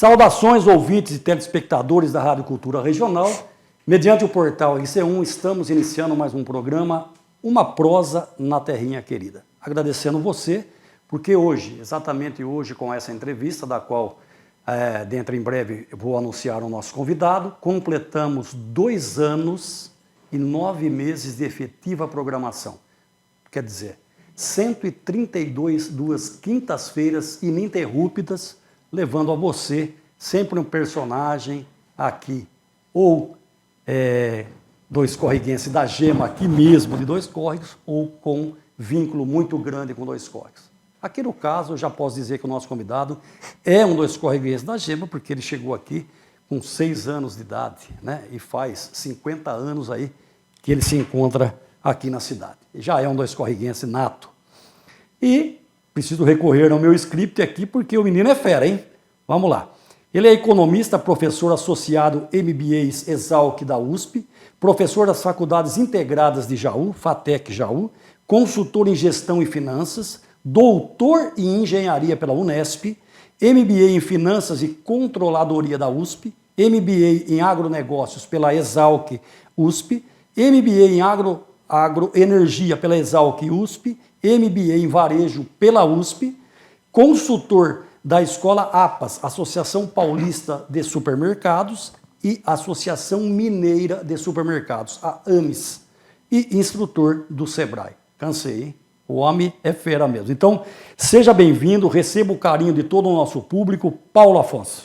Saudações, ouvintes e telespectadores da Rádio Cultura Regional. Mediante o portal IC1, estamos iniciando mais um programa, Uma Prosa na Terrinha Querida. Agradecendo você, porque hoje, exatamente hoje, com essa entrevista, da qual, dentro em breve, vou anunciar o nosso convidado, completamos 2 anos e 9 meses de efetiva programação. Quer dizer, 132 quintas-feiras ininterruptas, levando a você sempre um personagem aqui, ou Dois Corriguenses da Gema, aqui mesmo de Dois Córregos, ou com vínculo muito grande com Dois Córregos. Aqui no caso, eu já posso dizer que o nosso convidado é um Dois Corriguenses da Gema, porque ele chegou aqui com 6 anos de idade, né? E faz 50 anos aí que ele se encontra aqui na cidade. Já é um Dois Corriguense nato. E preciso recorrer ao meu script aqui, porque o menino é fera, hein? Vamos lá. Ele é economista, professor associado MBA Exalc da USP, professor das Faculdades Integradas de Jaú, FATEC Jaú, consultor em Gestão e Finanças, doutor em Engenharia pela Unesp, MBA em Finanças e Controladoria da USP, MBA em Agronegócios pela Exalc USP, MBA em Agroenergia pela Exalc USP, MBA em Varejo pela USP, consultor da Escola APAS, Associação Paulista de Supermercados, e Associação Mineira de Supermercados, a AMES, e instrutor do Sebrae. Cansei, hein? O homem é fera mesmo. Então, seja bem-vindo, receba o carinho de todo o nosso público, Paulo Afonso.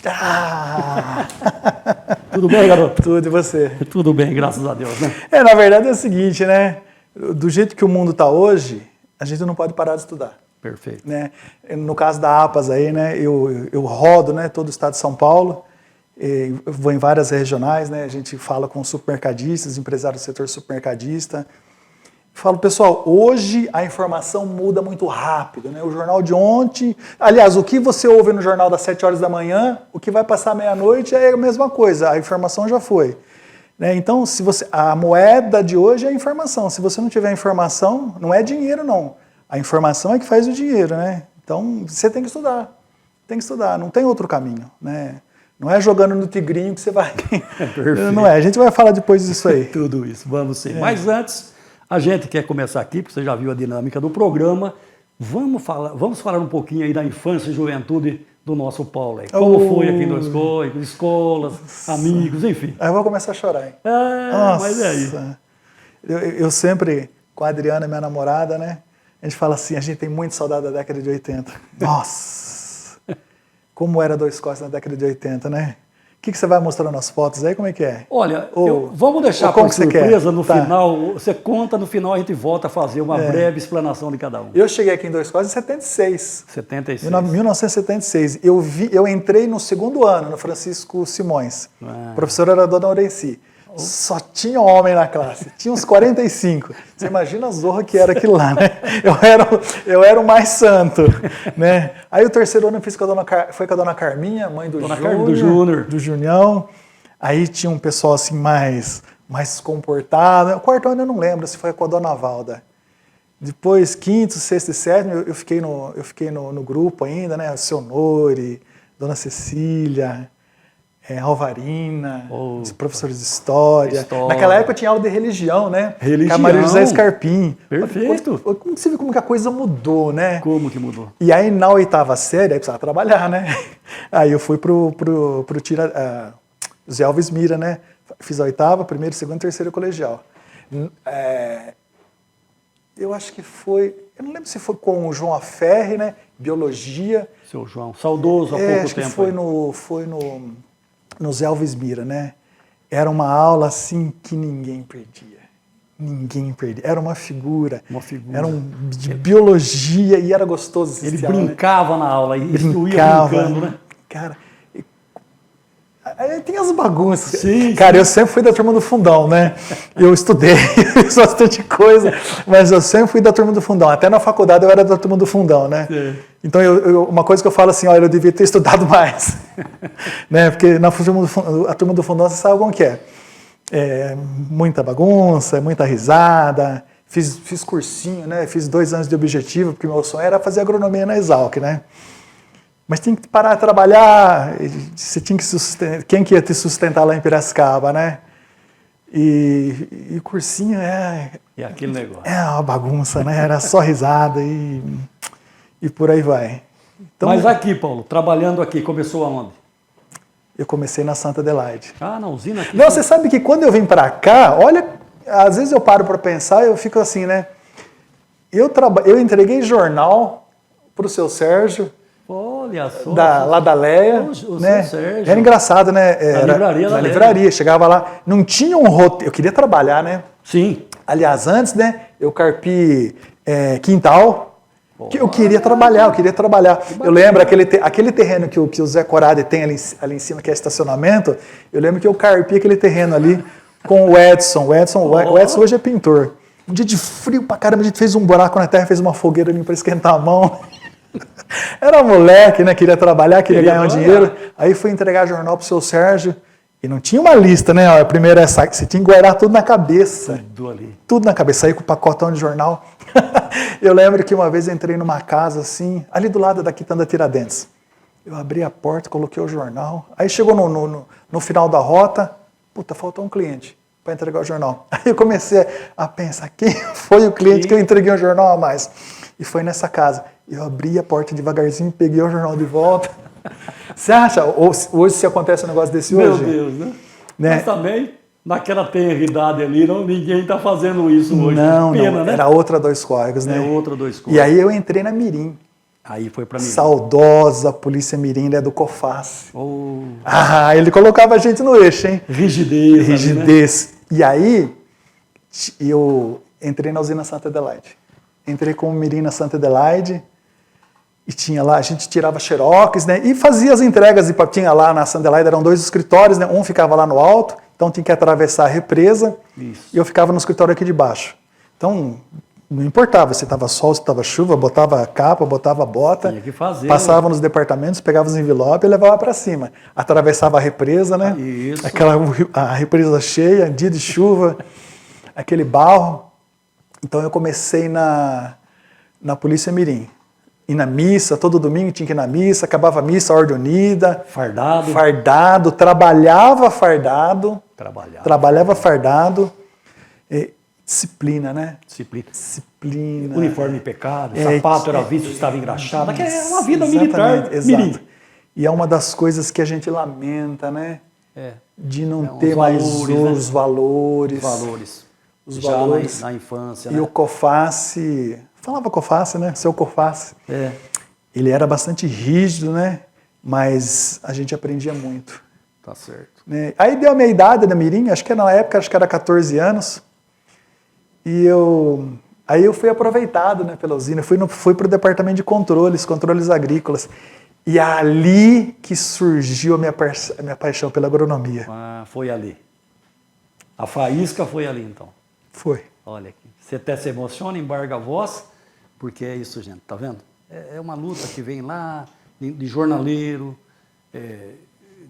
Tudo bem, garoto? Tudo, e você? Tudo bem, graças a Deus, né? Na verdade é o seguinte, né? Do jeito que o mundo está hoje, a gente não pode parar de estudar. Perfeito. Né? No caso da APAS aí, né? Eu rodo, né, todo o estado de São Paulo, eu vou em várias regionais, né? A gente fala com supermercadistas, empresários do setor supermercadista. Falo, pessoal, hoje a informação muda muito rápido, né? O jornal de ontem, aliás, o que você ouve no jornal das 7 horas da manhã, o que vai passar meia-noite é a mesma coisa, a informação já foi. Né? Então, a moeda de hoje é a informação. Se você não tiver informação, não é dinheiro, não. A informação é que faz o dinheiro, né? Então, você tem que estudar, não tem outro caminho, né? Não é jogando no tigrinho que você vai... Não é, a gente vai falar depois disso aí. Tudo isso, vamos sim. Mas antes, a gente quer começar aqui, porque você já viu a dinâmica do programa, vamos falar um pouquinho aí da infância e juventude do nosso Paulo aí. Como foi aqui em Dois Córregos, escolas, amigos, enfim. Aí eu vou começar a chorar, hein? Mas é aí. Eu sempre, com a Adriana, minha namorada, né? A gente fala assim, a gente tem muita saudade da década de 80. Nossa! Como era Dois Córregos na década de 80, né? O que você vai mostrar nas fotos aí? Como é que é? Olha, vamos deixar para surpresa no final. Você conta, no final a gente volta a fazer uma breve explanação de cada um. Eu cheguei aqui em Dois Córregos em 76. 1976. Eu entrei no 2º ano, no Francisco Simões. A professora era a dona Aureci. Só tinha homem na classe, tinha uns 45. Você imagina a zorra que era aquilo lá, né? Eu era o mais santo, né? Aí o 3º ano eu fiz com a dona Carminha, mãe do Júnior. Do Junião. Aí tinha um pessoal assim mais comportado. O 4º ano eu não lembro se foi com a dona Valda. Depois, 5º, 6º e 7º, eu fiquei no grupo ainda, né? O seu Nori, dona Cecília... Alvarina, os professores de história. Naquela época tinha aula de religião, né? Com a Maria José Scarpim. Perfeito. Você vê como que a coisa mudou, né? Como que mudou? E aí na 8ª série, aí precisava trabalhar, né? Aí eu fui pro Zé Alves Mira, né? Fiz a 8ª, 1º, 2º, 3º colegial. Eu acho que foi... Eu não lembro se foi com o João Aferre, né? Biologia. Seu João, saudoso há pouco tempo. Acho que foi no Zé Alves Mira, né? Era uma aula assim que ninguém perdia. Ninguém perdia. Era uma figura. Era de biologia e era gostoso assistir. Ele brincava na aula, instruía brincando, né? Cara, aí tem as bagunças. Sim, cara, eu sempre fui da turma do fundão, né? Eu estudei, fiz bastante coisa, mas eu sempre fui da turma do fundão. Até na faculdade eu era da turma do fundão, né? Sim. Então, uma coisa que eu falo assim, olha, eu devia ter estudado mais. Né? Porque a turma do fundão, você sabe como que é. Muita bagunça, muita risada. Fiz cursinho, né? Fiz 2 anos de objetivo, porque meu sonho era fazer agronomia na Exalc, né? Mas tinha que parar de trabalhar, você tinha que sustentar, quem que ia te sustentar lá em Piracicaba, né? E cursinho E aquele negócio. É uma bagunça, né? Era só risada e por aí vai. Então, mas aqui, Paulo, trabalhando aqui, começou aonde? Eu comecei na Santa Adelaide. Ah, na usina aqui. Não, você sabe que quando eu vim para cá, olha, às vezes eu paro para pensar e eu fico assim, né? Eu entreguei jornal para o seu Sérgio. Olha só. Lá da Leia. Né? Sérgio. Era engraçado, né? Era na livraria. Chegava lá, não tinha um roteiro. Eu queria trabalhar, né? Sim. Aliás, antes, né? Eu carpi quintal. Que eu queria trabalhar. Eu lembro aquele terreno que o Zé Corade tem ali em cima, que é estacionamento. Eu lembro que eu carpi aquele terreno ali com o Edson. O Edson hoje é pintor. Um dia de frio pra caramba, a gente fez um buraco na terra, fez uma fogueira ali pra esquentar a mão. Era moleque, né? Queria trabalhar, queria ganhar um dinheiro. Aí fui entregar jornal pro seu Sérgio. E não tinha uma lista, né? A primeira você tinha que guardar tudo na cabeça. Tudo ali. Tudo na cabeça. Saí com o pacotão de jornal. Eu lembro que uma vez entrei numa casa assim, ali do lado da Quitanda Tiradentes. Eu abri a porta, coloquei o jornal. Aí chegou no final da rota, puta, faltou um cliente para entregar o jornal. Aí eu comecei a pensar, quem foi o cliente que eu entreguei o jornal a mais? E foi nessa casa. Eu abri a porta devagarzinho, peguei o jornal de volta. Você acha, hoje se acontece um negócio desse hoje? Meu Deus, né? Mas também, naquela tenridade ali, ninguém está fazendo isso hoje. Não, pena, né? Era outra Dois Córregos, né? Outra Dois Córregos. E aí eu entrei na Mirim. Aí foi para Mirim. Saudosa Polícia Mirim, né, do COFAS. Oh. Ah, ele colocava a gente no eixo, hein? Rigidez. Ali, né? E aí, eu entrei na usina Santa Adelaide. Entrei com o Mirim na Santa Adelaide. E tinha lá, a gente tirava xerox, né? E fazia as entregas. E tinha lá na Santa Adelaide, eram 2 escritórios, né? Um ficava lá no alto, então tinha que atravessar a represa. Isso. E eu ficava no escritório aqui de baixo. Então, não importava se estava sol, se estava chuva, botava capa, botava bota. Tinha que fazer. Passava nos departamentos, pegava os envelopes e levava para cima. Atravessava a represa, né? Isso. A represa cheia, dia de chuva, aquele barro. Então eu comecei na Polícia Mirim. E na missa, todo domingo tinha que ir na missa, acabava a missa, a ordem unida. Fardado, trabalhava fardado. Disciplina, né? Disciplina. Uniforme impecável, sapato era visto, estava engraxado. É uma vida militar. Exato. Mirim. E é uma das coisas que a gente lamenta, né? De não ter mais os valores. Os valores. Na infância, e né? o COFAS, falava COFAS, né? Seu COFAS. Ele era bastante rígido, né? Mas a gente aprendia muito. Tá certo. Né? Aí deu a minha idade da Mirim, acho que na época era 14 anos. E aí eu fui aproveitado, né, pela usina. Fui para o departamento de controles agrícolas. E é ali que surgiu a minha paixão pela agronomia. Ah, foi ali. A faísca foi ali, então. Foi. Olha aqui. Você até se emociona, embarga a voz, porque é isso, gente, tá vendo? É uma luta que vem lá, de jornaleiro,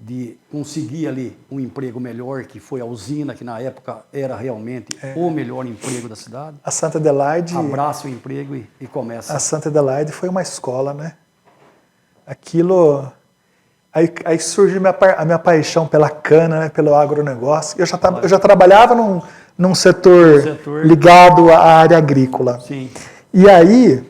de conseguir ali um emprego melhor, que foi a usina, que na época era realmente o melhor emprego da cidade. A Santa Adelaide... Abraça o emprego e começa. A Santa Adelaide foi uma escola, né? Aquilo... Aí surge a minha paixão pela cana, né? Pelo agronegócio. Eu já trabalhava num setor ligado à área agrícola. Sim. E aí...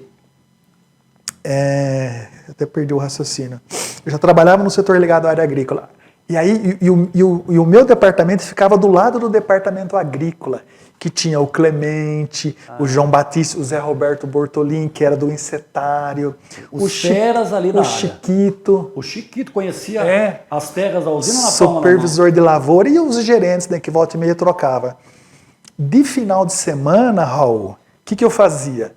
eu até perdi o raciocínio. Eu já trabalhava no setor ligado à área agrícola. E aí, o meu departamento ficava do lado do departamento agrícola, que tinha o Clemente, o João Batista, o Zé Roberto Bortolin, que era do Insetário, os feras ali da área. Chiquito. O Chiquito conhecia as terras da usina na palma supervisor de lavoura e os gerentes, né, que volta e meia trocava. De final de semana, Raul, o que eu fazia?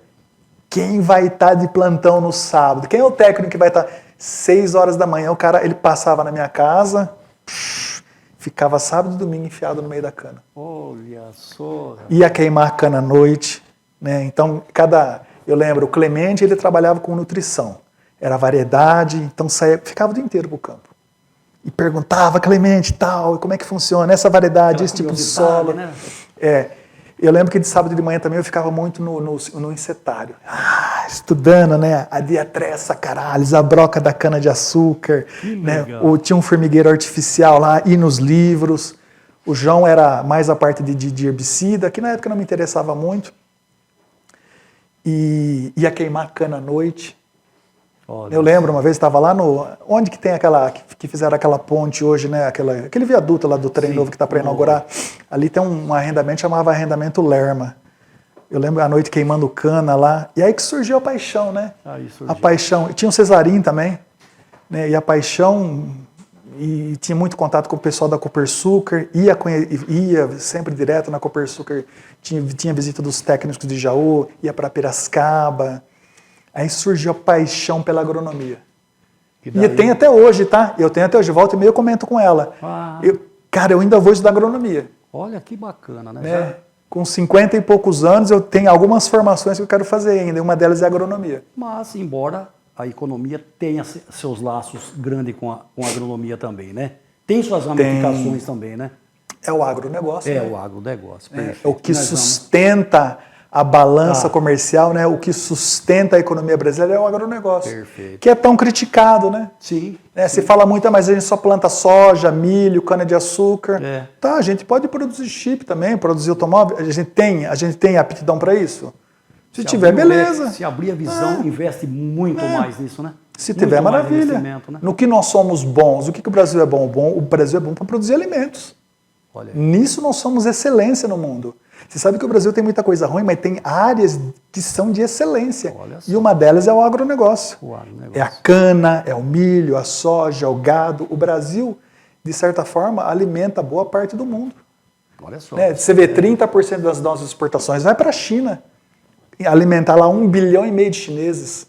Quem vai estar de plantão no sábado? Quem é o técnico que vai estar? 6 horas da manhã, ele passava na minha casa, ficava sábado e domingo enfiado no meio da cana. Olha só. Ia queimar a cana à noite, né? Então, eu lembro, o Clemente, ele trabalhava com nutrição. Era variedade, então ficava o dia inteiro pro campo. E perguntava, Clemente, tal, como é que funciona essa variedade, esse tipo de solo. Né? Eu lembro que de sábado de manhã também eu ficava muito no Insetário. estudando, né? A diatreia saccharis, a broca da cana-de-açúcar, né? Tinha um formigueiro artificial lá, e nos livros. O João era mais a parte de herbicida, que na época não me interessava muito. E ia queimar cana à noite. Olha, eu lembro, uma vez estava lá no... Onde que tem que fizeram aquela ponte hoje, né? Aquele viaduto lá do trem novo que está para inaugurar. Ali tem um arrendamento, chamava Arrendamento Lerma. Eu lembro à noite queimando cana lá. E aí que surgiu a paixão, né? A paixão. E tinha o Cesarim também. Né? E a paixão... E tinha muito contato com o pessoal da Copersucar. Ia sempre direto na Copersucar. Tinha visita dos técnicos de Jaú. Ia para Piracicaba. Aí surgiu a paixão pela agronomia. E tem até hoje, tá? Eu tenho até hoje. Volta e meia eu comento com ela. Cara, eu ainda vou estudar agronomia. Olha que bacana, né? Com 50 e poucos anos, eu tenho algumas formações que eu quero fazer ainda, e uma delas é agronomia. Mas, embora a economia tenha seus laços grandes com a agronomia também, né? Tem suas ramificações também, né? É o agronegócio. O agronegócio, perfeito. É o que sustenta a balança comercial, né? O que sustenta a economia brasileira é o agronegócio. Perfeito. Que é tão criticado, né? Sim. Se fala muito, mas a gente só planta soja, milho, cana-de-açúcar. Tá, a gente pode produzir chip também, produzir automóvel. A gente tem aptidão para isso? Se tiver, beleza. Se abrir a visão, investe muito mais nisso, né? Se tiver, maravilha. Né? No que nós somos bons, o que o Brasil é bom? O Brasil é bom para produzir alimentos. Olha. Nisso nós somos excelência no mundo. Você sabe que o Brasil tem muita coisa ruim, mas tem áreas que são de excelência. E uma delas é o agronegócio. É a cana, é o milho, a soja, o gado. O Brasil, de certa forma, alimenta boa parte do mundo. Olha só. Você vê 30% das nossas exportações vai para a China. Alimentar lá 1,5 bilhão de chineses.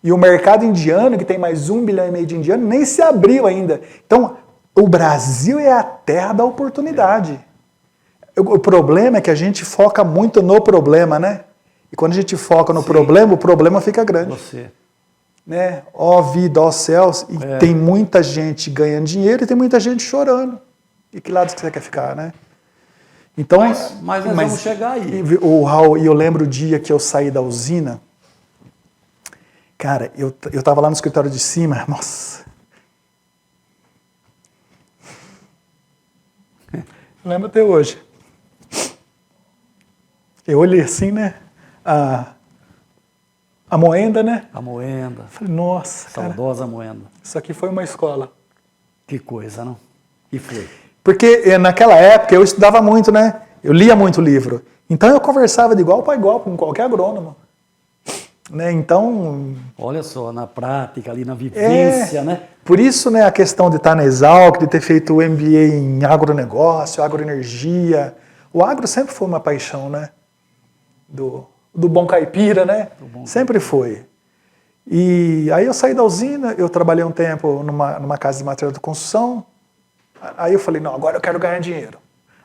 E o mercado indiano, que tem mais 1,5 bilhão de indianos, nem se abriu ainda. Então, o Brasil é a terra da oportunidade. O problema é que a gente foca muito no problema, né? E quando a gente foca no problema, o problema fica grande. Né? Ó vida, ó céus. E tem muita gente ganhando dinheiro e tem muita gente chorando. E que lado que você quer ficar, né? Então, mas nós vamos chegar aí. Raul, e eu lembro o dia que eu saí da usina. Cara, eu estava lá no escritório de cima. Nossa. Lembro até hoje. Eu olhei assim, né? A moenda, né? A moenda. Falei, nossa, saudosa moenda. Isso aqui foi uma escola. Que coisa, não? E foi. Porque naquela época eu estudava muito, né? Eu lia muito livro. Então eu conversava de igual para igual com qualquer agrônomo. Né? Então... Olha só, na prática, ali na vivência, né? Por isso, né, a questão de estar na Exalc, de ter feito o MBA em agronegócio, agroenergia. O agro sempre foi uma paixão, né? Do bom caipira, né? Sempre foi. E aí eu saí da usina, eu trabalhei um tempo numa casa de material de construção. Aí eu falei, não, agora eu quero ganhar dinheiro.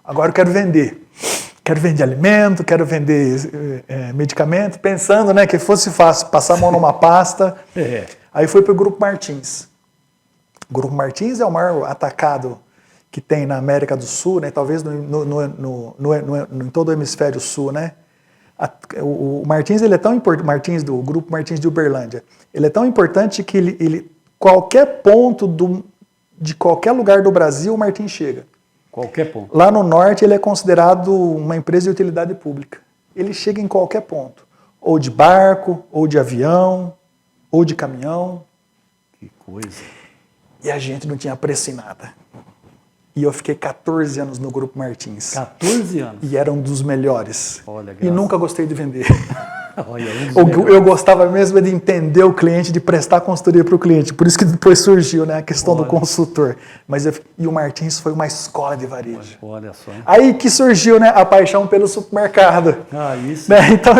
Agora eu quero vender. Quero vender alimento, quero vender medicamento, pensando, né, que fosse fácil passar a mão numa pasta. Aí fui para o Grupo Martins. O Grupo Martins é o maior atacado que tem na América do Sul, né, talvez em todo o hemisfério sul, né? O Martins, ele é tão importante, do Grupo Martins de Uberlândia, ele é tão importante que ele qualquer ponto de qualquer lugar do Brasil, o Martins chega. Qualquer ponto. Lá no norte, ele é considerado uma empresa de utilidade pública. Ele chega em qualquer ponto. Ou de barco, ou de avião, ou de caminhão. Que coisa. E a gente não tinha preço em nada. E eu fiquei 14 anos no Grupo Martins. 14 anos? E era um dos melhores. Olha, e nunca gostei de vender. Olha, eu gostava mesmo de entender o cliente, de prestar consultoria para o cliente. Por isso que depois surgiu, né, a questão do consultor. E o Martins foi uma escola de varejo. Olha só. Aí que surgiu, né, a paixão pelo supermercado. Isso. Né? Então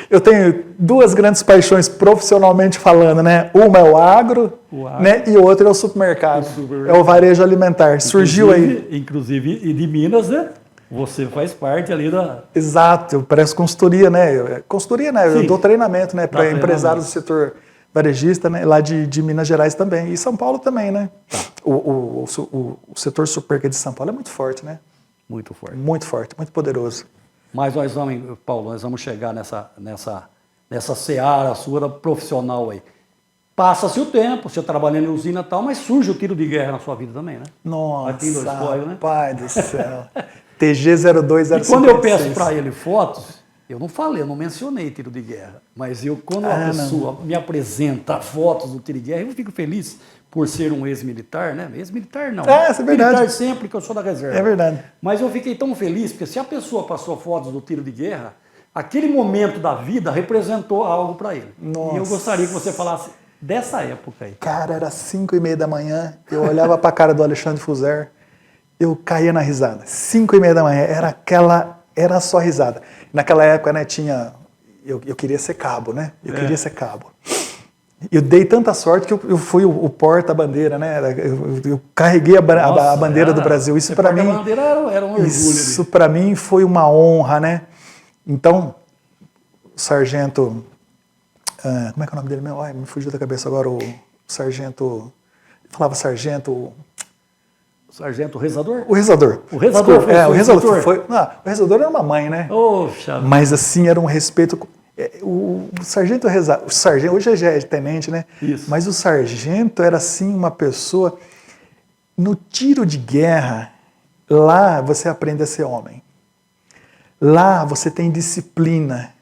eu tenho duas grandes paixões profissionalmente falando, né? Uma é o agro, né? E outra é o supermercado. É o varejo alimentar. Surgiu aí. Inclusive, e de Minas, né? Você faz parte ali da... Exato, eu presto consultoria, né? Consultoria, né? Eu dou treinamento, né? Para empresários do setor varejista, né? Lá de Minas Gerais também. E São Paulo também, né? Tá. O setor supermercado de São Paulo é muito forte, né? Muito forte. Muito forte, muito poderoso. Mas nós vamos, Paulo, nós vamos chegar nessa nessa seara sua profissional aí. Passa-se o tempo, você trabalhando em usina e tal, mas surge o tiro de guerra na sua vida também, né? Nossa, aqui em Dois Córregos, né? pai do céu. TG-0205. E quando eu peço para ele fotos, eu não mencionei tiro de guerra, mas quando uma pessoa me apresenta fotos do tiro de guerra, eu fico feliz por ser um ex-militar, né? Ex-militar não. Isso é verdade. Militar sempre, que eu sou da reserva. É verdade. Mas eu fiquei tão feliz, porque se a pessoa passou fotos do tiro de guerra, aquele momento da vida representou algo para ele. Nossa. E eu gostaria que você falasse dessa época aí. Cara, era 5:30 da manhã, eu olhava para a cara do Alexandre Fuser, eu caía na risada. 5:30 da manhã, era só risada. Naquela época, né, eu queria ser cabo, né? Eu queria ser cabo. Eu dei tanta sorte que eu fui o porta-bandeira, né? Eu carreguei a bandeira do Brasil. Isso para mim, a bandeira era um orgulho. Isso para mim foi uma honra, né? Então, o sargento, como é que é o nome dele mesmo? Ai, me fugiu da cabeça agora o sargento. Falava sargento. O sargento rezador? O rezador. O rezador Desculpa, foi o rezador foi. Não, o rezador era uma mãe, né? Oxa. Mas assim, era um respeito. O sargento rezador. O sargento, hoje já é tenente, né? Isso. Mas o sargento era assim uma pessoa. No tiro de guerra, lá você aprende a ser homem. Lá você tem disciplina.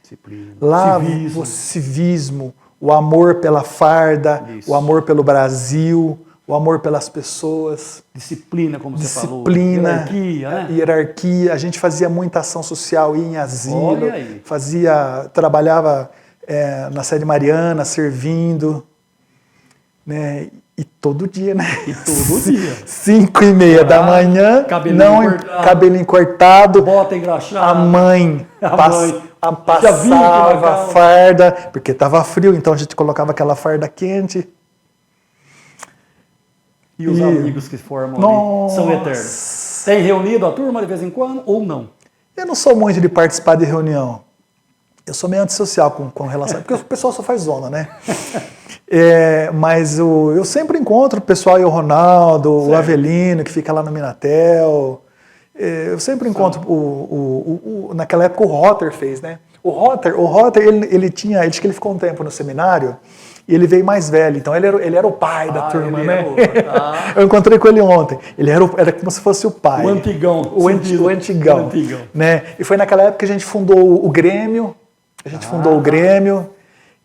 Lá civismo, o amor pela farda, o amor pelo Brasil, o amor pelas pessoas. Disciplina, como você falou. Hierarquia, né? Hierarquia. A gente fazia muita ação social, ia em asilo, trabalhava na Sede Mariana, servindo, né? E todo dia, né? E todo dia. 5:30 da manhã, cabelinho cortado, bota engraxada. A mãe passava a farda, porque estava frio, então a gente colocava aquela farda quente. E os amigos que formam ali são eternos. Tem reunido a turma de vez em quando ou não? Eu não sou muito de participar de reunião. Eu sou meio antissocial com relação... Porque o pessoal só faz zona, né? Mas eu sempre encontro o pessoal aí, o Ronaldo, o Avelino, que fica lá no Minatel. Eu sempre encontro naquela época o Rotter fez, né? O Rotter ele acho que ele ficou um tempo no seminário e ele veio mais velho, então ele era o pai da turma, né? Eu encontrei com ele ontem. Ele era como se fosse o pai. O antigão. O antigão. Né? E foi naquela época que a gente fundou o Grêmio.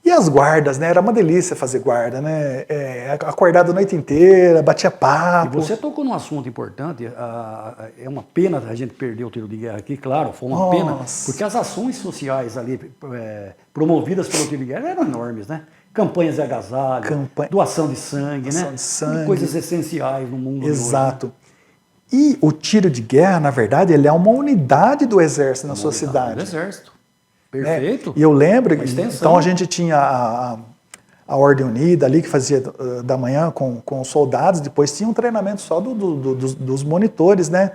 E as guardas, né? Era uma delícia fazer guarda, né? Acordado a noite inteira, batia papo. E você tocou num assunto importante. É uma pena a gente perder o tiro de guerra aqui, claro, foi uma pena, porque as ações sociais ali promovidas pelo tiro de guerra eram enormes, né? Campanhas de agasalho, doação de sangue, né? Coisas essenciais no mundo. Exato. De hoje, né? E o tiro de guerra, na verdade, ele é uma unidade do exército na sua cidade. Do exército. Perfeito. E eu lembro, então a gente tinha a Ordem Unida ali, que fazia da manhã com os soldados, depois tinha um treinamento só dos monitores, né?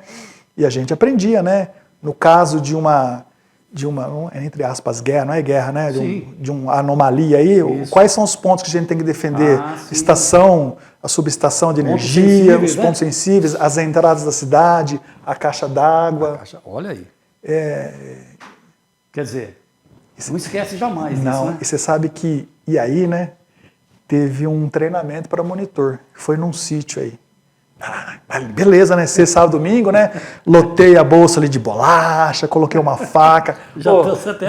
E a gente aprendia, né? No caso de uma entre aspas, guerra, não é guerra, né? De uma anomalia aí, quais são os pontos que a gente tem que defender? A subestação de energia, os pontos sensíveis, as entradas da cidade, a caixa d'água. Olha aí. Quer dizer, não esquece jamais disso, né? E você sabe que, aí, né, teve um treinamento para monitor, foi num sítio aí. Beleza, né? Sexta, sábado, domingo, né? Lotei a bolsa ali de bolacha, coloquei uma faca.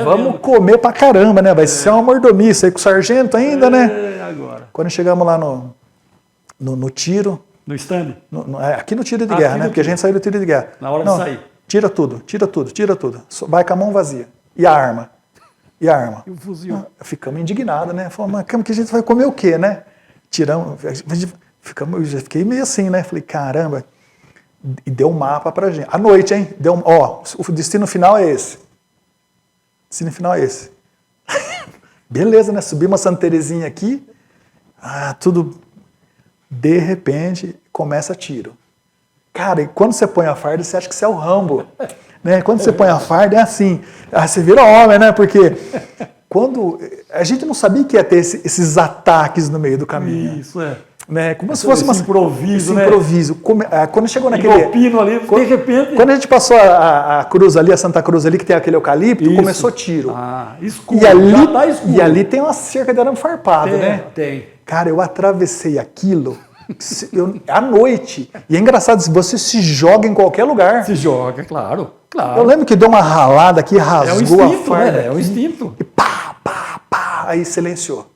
Vamos comer pra caramba, né? Vai ser uma mordomia, isso aí com o sargento ainda, né? Agora. Quando chegamos lá no tiro... No stand? Aqui no tiro de guerra, né? Porque a gente saiu do tiro de guerra. Na hora de sair. Tira tudo. Vai com a mão vazia. E a arma? E o fuzil? Ficamos indignados, né? Falamos, mas que a gente vai comer o quê, né? Tiramos... Eu já fiquei meio assim, né? Falei, caramba. E deu um mapa pra gente. À noite, hein? O destino final é esse. Beleza, né? Subimos a Santa Terezinha aqui. Tudo... De repente, começa tiro. Cara, e quando você põe a farda, você acha que você é o Rambo. Né? Quando você põe a farda, é assim. Você vira homem, né? Porque quando... A gente não sabia que ia ter esses ataques no meio do caminho. Isso, né? Como se fosse esse improviso, né? Improviso. Quando chegou naquele... Pino ali, de repente... Quando a gente passou a cruz ali, a Santa Cruz ali, que tem aquele eucalipto, começou tiro. Escuro, já tá escuro. E ali tem uma cerca de arame farpado, né? Tem. Cara, eu atravessei aquilo à noite. E é engraçado, você se joga em qualquer lugar. Se joga, claro. Eu lembro que deu uma ralada aqui, rasgou instinto, a farda. Né? É o instinto. E pá, pá, pá. Aí silenciou.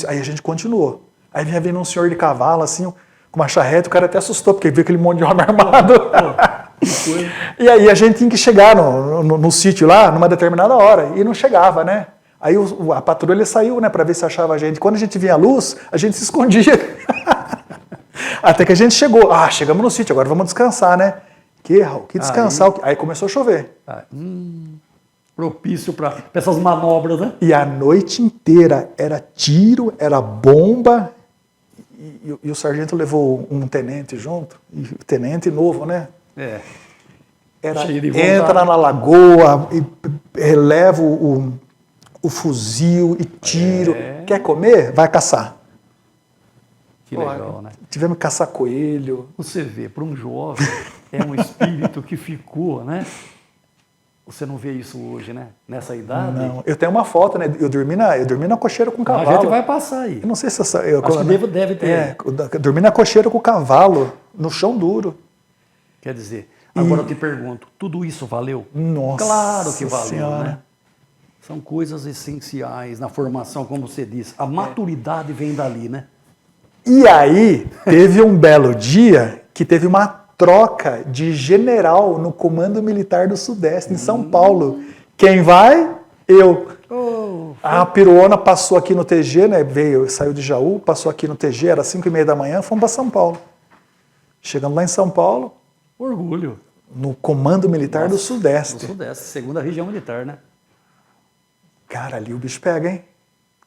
Aí a gente continuou. Aí vinha vindo um senhor de cavalo, assim, com uma charrete, o cara até assustou, porque viu aquele monte de homem armado. E aí a gente tinha que chegar no sítio lá, numa determinada hora, e não chegava, né? Aí a patrulha saiu, né, para ver se achava a gente. Quando a gente via a luz, a gente se escondia. Até que a gente chegou. Chegamos no sítio, agora vamos descansar, né? Que descansar. Aí começou a chover. Propício para essas manobras, né? E a noite inteira era tiro, era bomba. E o sargento levou um tenente junto, e o tenente novo, né? Entra na lagoa, e leva o fuzil e tiro. Quer comer? Vai caçar. Que legal, né? Tivemos que caçar coelho. Você vê, para um jovem, é um espírito que ficou, né? Você não vê isso hoje, né? Nessa idade. Não, eu tenho uma foto, né? Eu dormi na cocheira com o cavalo. A gente vai passar aí. Eu não sei se essa... Acho que deve ter. Eu dormi na cocheira com o cavalo, no chão duro. Quer dizer, agora eu te pergunto, tudo isso valeu? Nossa Claro que valeu, Senhora. né? São coisas essenciais na formação, como você disse. A maturidade vem dali, né? E aí, teve um belo dia que teve uma troca de general no Comando Militar do Sudeste, em São Paulo. Quem vai? Eu. A piruona passou aqui no TG, né? Saiu de Jaú, passou aqui no TG, era 5h30 da manhã, fomos para São Paulo. Chegando lá em São Paulo. Orgulho. No Comando Militar do Sudeste. Do Sudeste, segunda região militar, né? Cara, ali o bicho pega, hein?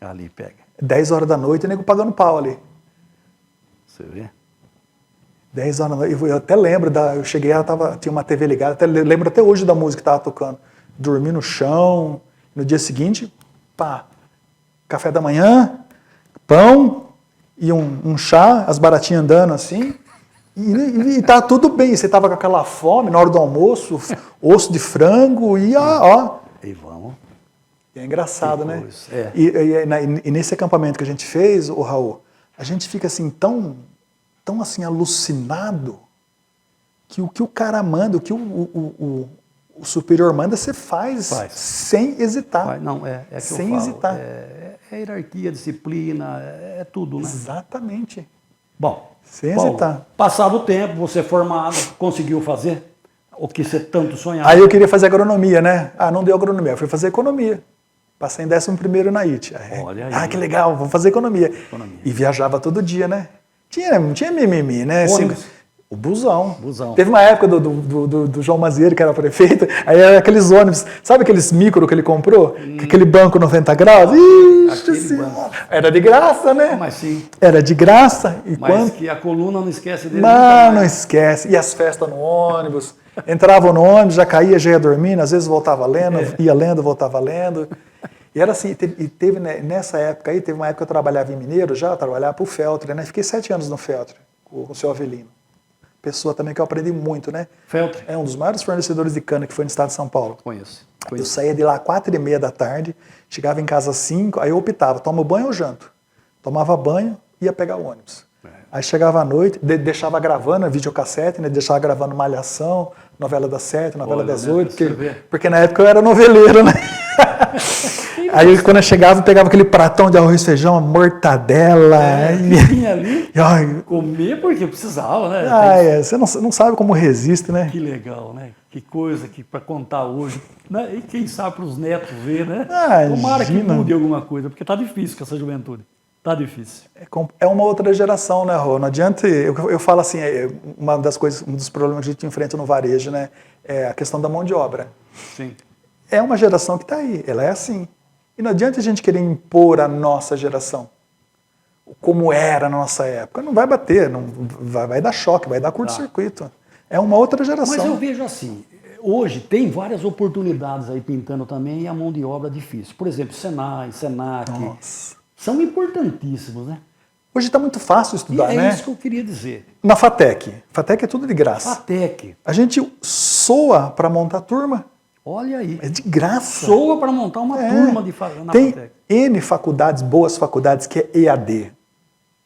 Ali pega. 10 horas da noite, o nego pagando pau ali. Você vê? 10 horas da noite. Eu até lembro, eu cheguei, tinha uma TV ligada, lembro até hoje da música que estava tocando. Dormi no chão, no dia seguinte, café da manhã, pão e um chá, as baratinhas andando assim, e tá tudo bem. Você tava com aquela fome na hora do almoço, osso de frango e E vamos. É engraçado, né? É. E nesse acampamento que a gente fez, o Raul, a gente fica assim tão assim alucinado que o que o cara manda, o que o superior manda, você faz. Sem hesitar. Não, é que sem eu falo. hesitar. É hierarquia, disciplina, é tudo, né? Exatamente. Bom, sem Paulo, hesitar. Passado o tempo, você formado, conseguiu fazer o que você tanto sonhava? Aí eu queria fazer agronomia, né? Não deu agronomia, eu fui fazer economia. Passei em 11º na IT. Olha aí. Que legal, vou fazer economia. E viajava todo dia, né? Não tinha mimimi, né? O busão. Teve uma época do João Mazieiro, que era prefeito, aí era aqueles ônibus, sabe aqueles micro que ele comprou? Aquele banco 90 graus? Era de graça, né? Mas sim. Era de graça. Mas que a coluna não esquece dele. Não esquece. E as festas no ônibus. Entrava no ônibus, já caía, já ia dormindo, às vezes voltava lendo, ia lendo, voltava lendo. E era assim, teve nessa época aí, teve uma época que eu trabalhava em Mineiro já, trabalhava para o Feltre, né? Fiquei 7 anos no Feltre, com o seu Avelino. Pessoa também que eu aprendi muito, né? Feltre. É um dos maiores fornecedores de cana que foi no estado de São Paulo. Conheço. Eu saía de lá 4h30 da tarde, chegava em casa às 5, aí eu optava, tomo banho ou janto? Tomava banho, ia pegar o ônibus. Aí chegava à noite, deixava gravando, videocassete, né? Deixava gravando Malhação, novela das 7, novela das 8, porque na época eu era noveleiro, né? Aí quando eu chegava, eu pegava aquele pratão de arroz, feijão, uma mortadela. Vinha ali comer porque precisava, né? Você não sabe como resiste, né? Que legal, né? Que coisa que para contar hoje. Né? E quem sabe para os netos ver, né? Tomara que mude alguma coisa, porque tá difícil com essa juventude. Tá difícil. É uma outra geração, né, Rô? Não adianta. Eu falo assim, uma das coisas, um dos problemas que a gente enfrenta no varejo, né? É a questão da mão de obra. Sim. É uma geração que está aí, ela é assim. E não adianta a gente querer impor a nossa geração, como era na nossa época. Não vai bater, vai dar choque, vai dar curto-circuito. É uma outra geração. Mas eu vejo assim, hoje tem várias oportunidades aí pintando também e a mão de obra é difícil. Por exemplo, Senai, Senac, são importantíssimos, né? Hoje está muito fácil estudar, né? É isso que eu queria dizer. Na FATEC. FATEC é tudo de graça. FATEC. A gente soa para montar turma. Olha aí. É de graça. Soa para montar uma turma na Tem FATEC. N faculdades, boas faculdades, que é EAD.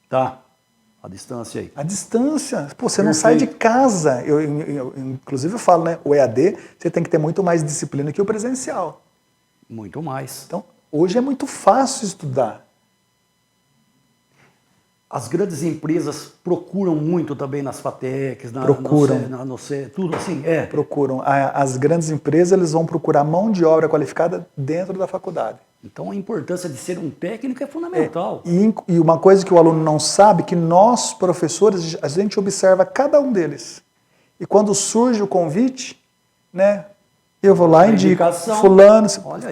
Tá. A distância aí. A distância. Pô, você não sai de casa. Inclusive eu falo, né? O EAD, você tem que ter muito mais disciplina que o presencial. Muito mais. Então, hoje é muito fácil estudar. As grandes empresas procuram muito também nas FATECs, tudo assim, Procuram. As grandes empresas, eles vão procurar mão de obra qualificada dentro da faculdade. Então a importância de ser um técnico é fundamental. E uma coisa que o aluno não sabe, que nós, professores, a gente observa cada um deles. E quando surge o convite, né, eu vou lá e indico, fulano,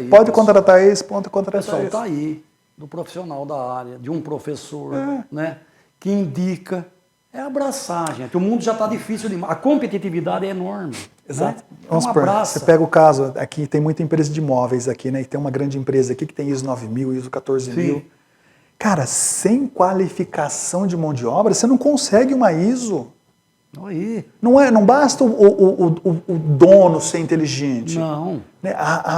pode contratar esse, pode contratar esse. O pessoal está aí, do profissional da área, de um professor, né, que indica. É abraçar, gente. O mundo já está difícil demais. A competitividade é enorme. Exato. Né? Vamos supor, você pega o caso, aqui tem muita empresa de imóveis aqui, né? E tem uma grande empresa aqui que tem ISO 9000, ISO 14000. Cara, sem qualificação de mão de obra, você não consegue uma ISO. Aí. Não basta o dono ser inteligente. Não. Né?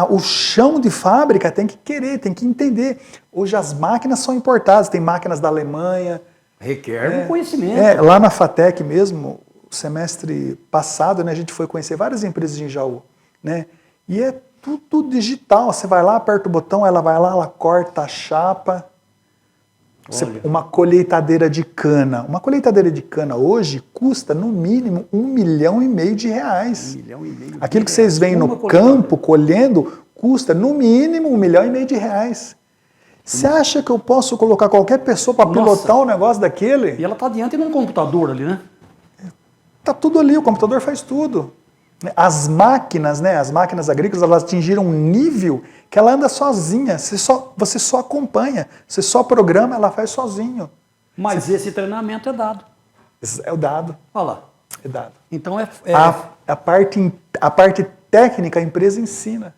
O chão de fábrica tem que querer, tem que entender. Hoje as máquinas são importadas, tem máquinas da Alemanha. Requer um conhecimento. Lá na FATEC mesmo, o semestre passado, né, a gente foi conhecer várias empresas em Jaú. Né? E é tudo digital. Você vai lá, aperta o botão, ela vai lá, ela corta a chapa. Uma colheitadeira de cana. Uma colheitadeira de cana hoje custa, no mínimo, R$1,5 milhão de reais. R$1,5 milhão. Aquilo que vocês veem no campo colhendo custa, no mínimo, R$1,5 milhão de reais. Você acha que eu posso colocar qualquer pessoa para pilotar um negócio daquele? E ela está diante de um computador ali, né? Está tudo ali, o computador faz tudo. As máquinas, né, as máquinas agrícolas, elas atingiram um nível que ela anda sozinha, você só acompanha, você só programa, ela faz sozinho. Mas esse treinamento é dado. É o dado. Olha lá. É dado. Então A parte técnica a empresa ensina.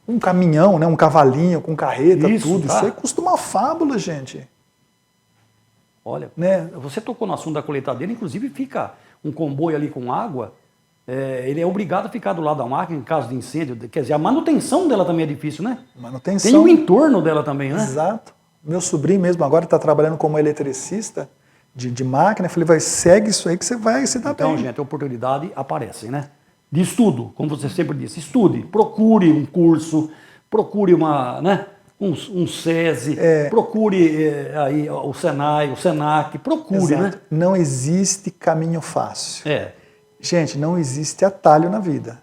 Um caminhão, né, um cavalinho com carreta, tudo. Isso aí custa uma fábula, gente. Olha, né? Você tocou no assunto da colheitadeira, inclusive fica um comboio ali com água, ele é obrigado a ficar do lado da máquina em caso de incêndio. Quer dizer, a manutenção dela também é difícil, né? Manutenção. Tem o entorno dela também, né? Exato. Meu sobrinho mesmo agora está trabalhando como eletricista de máquina. Eu falei, segue isso aí que você vai se dar bem. Então, gente, a oportunidade aparece, né? De estudo, como você sempre disse, estude, procure um curso, procure um SESI, procure aí o Senai, o Senac, procure, Exato. né? Não existe caminho fácil. Gente, não existe atalho na vida.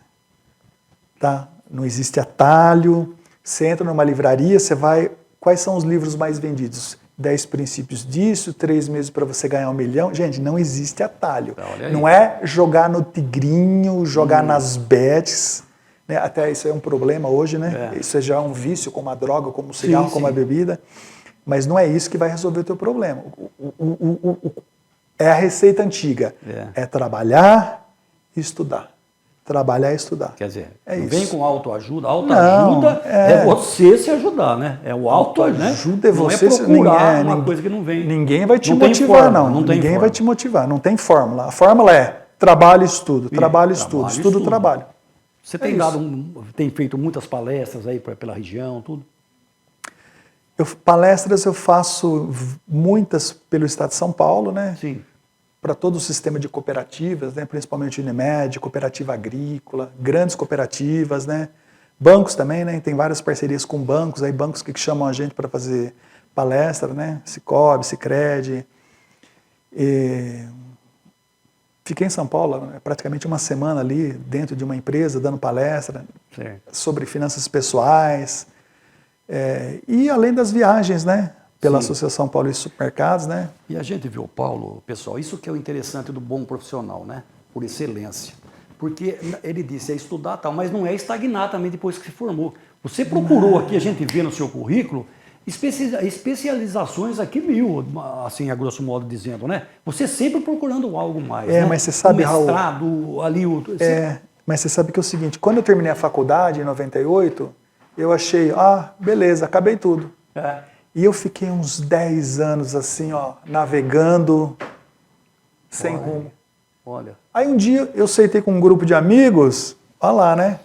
Tá? Não existe atalho. Você entra numa livraria, você vai... Quais são os livros mais vendidos? 10 princípios disso, 3 meses para você ganhar 1 milhão. Gente, não existe atalho. Não é jogar no tigrinho, jogar nas bets. Né? Até isso é um problema hoje, né? Isso já é um vício, como a droga, como o cigarro, como a bebida. Mas não é isso que vai resolver o teu problema. É a receita antiga. É trabalhar e estudar. Trabalhar e estudar. Quer dizer, não vem com autoajuda. Autoajuda é você se ajudar, né? É o autoajuda, é você não é procurar uma coisa que não vem. Ninguém vai te motivar, não. Ninguém vai te motivar. Não tem fórmula. A fórmula é trabalho e estudo, trabalho e estudo, estudo, trabalho. Você tem feito muitas palestras aí pela região, tudo? Palestras eu faço muitas pelo estado de São Paulo, né? Sim. Para todo o sistema de cooperativas, né, principalmente Unimed, cooperativa agrícola, grandes cooperativas, né, bancos também, né, tem várias parcerias com bancos, aí bancos que chamam a gente para fazer palestra, né, Sicoob, Sicredi. Fiquei em São Paulo praticamente uma semana ali dentro de uma empresa dando palestra sobre finanças pessoais e além das viagens, né, pela Associação Paulista de Supermercados, né? E a gente viu, Paulo, pessoal, isso que é o interessante do bom profissional, né? Por excelência. Porque ele disse, é estudar tal, mas não é estagnar também depois que se formou. Você procurou aqui, a gente vê no seu currículo, especializações aqui 1000, assim, a grosso modo dizendo, né? Você sempre procurando algo mais, né? Mas você sabe, o mestrado, Raul, ali... mas você sabe que é o seguinte, quando eu terminei a faculdade, em 98, eu achei, beleza, acabei tudo. E eu fiquei uns 10 anos assim, ó, navegando, sem rumo. Olha. Aí um dia eu sentei com um grupo de amigos, olha lá, né?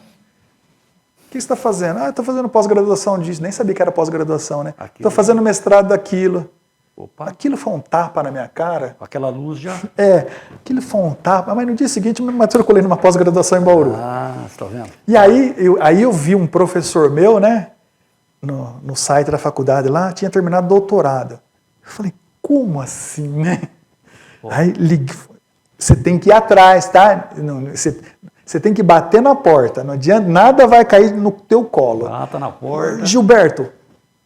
O que você está fazendo? Ah, estou fazendo pós-graduação disso. Nem sabia que era pós-graduação, né? Estou fazendo mestrado daquilo. Opa. Aquilo foi um tapa na minha cara. Aquela luz já... Aquilo foi um tapa. Mas no dia seguinte eu me matriculei numa pós-graduação em Bauru. Ah, você está vendo? E aí eu vi um professor meu, né? No site da faculdade lá, tinha terminado doutorado. Eu falei, como assim, né? Aí liguei, você tem que ir atrás, tá? Você tem que bater na porta, não adianta, nada vai cair no teu colo. Bata na porta. Gilberto,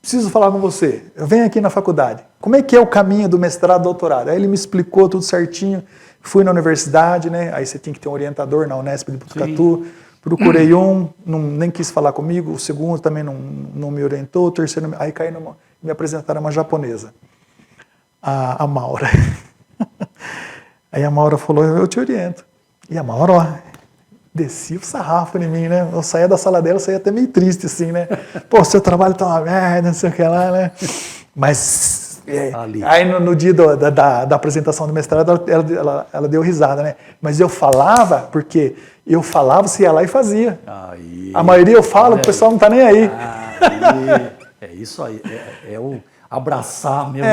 preciso falar com você. Eu venho aqui na faculdade. Como é que é o caminho do mestrado e doutorado? Aí ele me explicou tudo certinho. Fui na universidade, né? Aí você tinha que ter um orientador na Unesp de Botucatu. Procurei nem quis falar comigo. O segundo também não me orientou. O terceiro, aí me apresentaram uma japonesa, a Maura. Aí a Maura falou, eu te oriento. E a Maura, ó, descia o sarrafo em mim, né? Eu saía da sala dela, eu saía até meio triste, assim, né? Pô, seu trabalho tá uma merda, não sei o que lá, né? Mas aí no dia da apresentação do mestrado, ela deu risada, né? Mas eu falava, porque eu falava, você ia lá e fazia. Aí, a maioria eu falo, o pessoal não tá nem aí. É isso aí, é o abraçar mesmo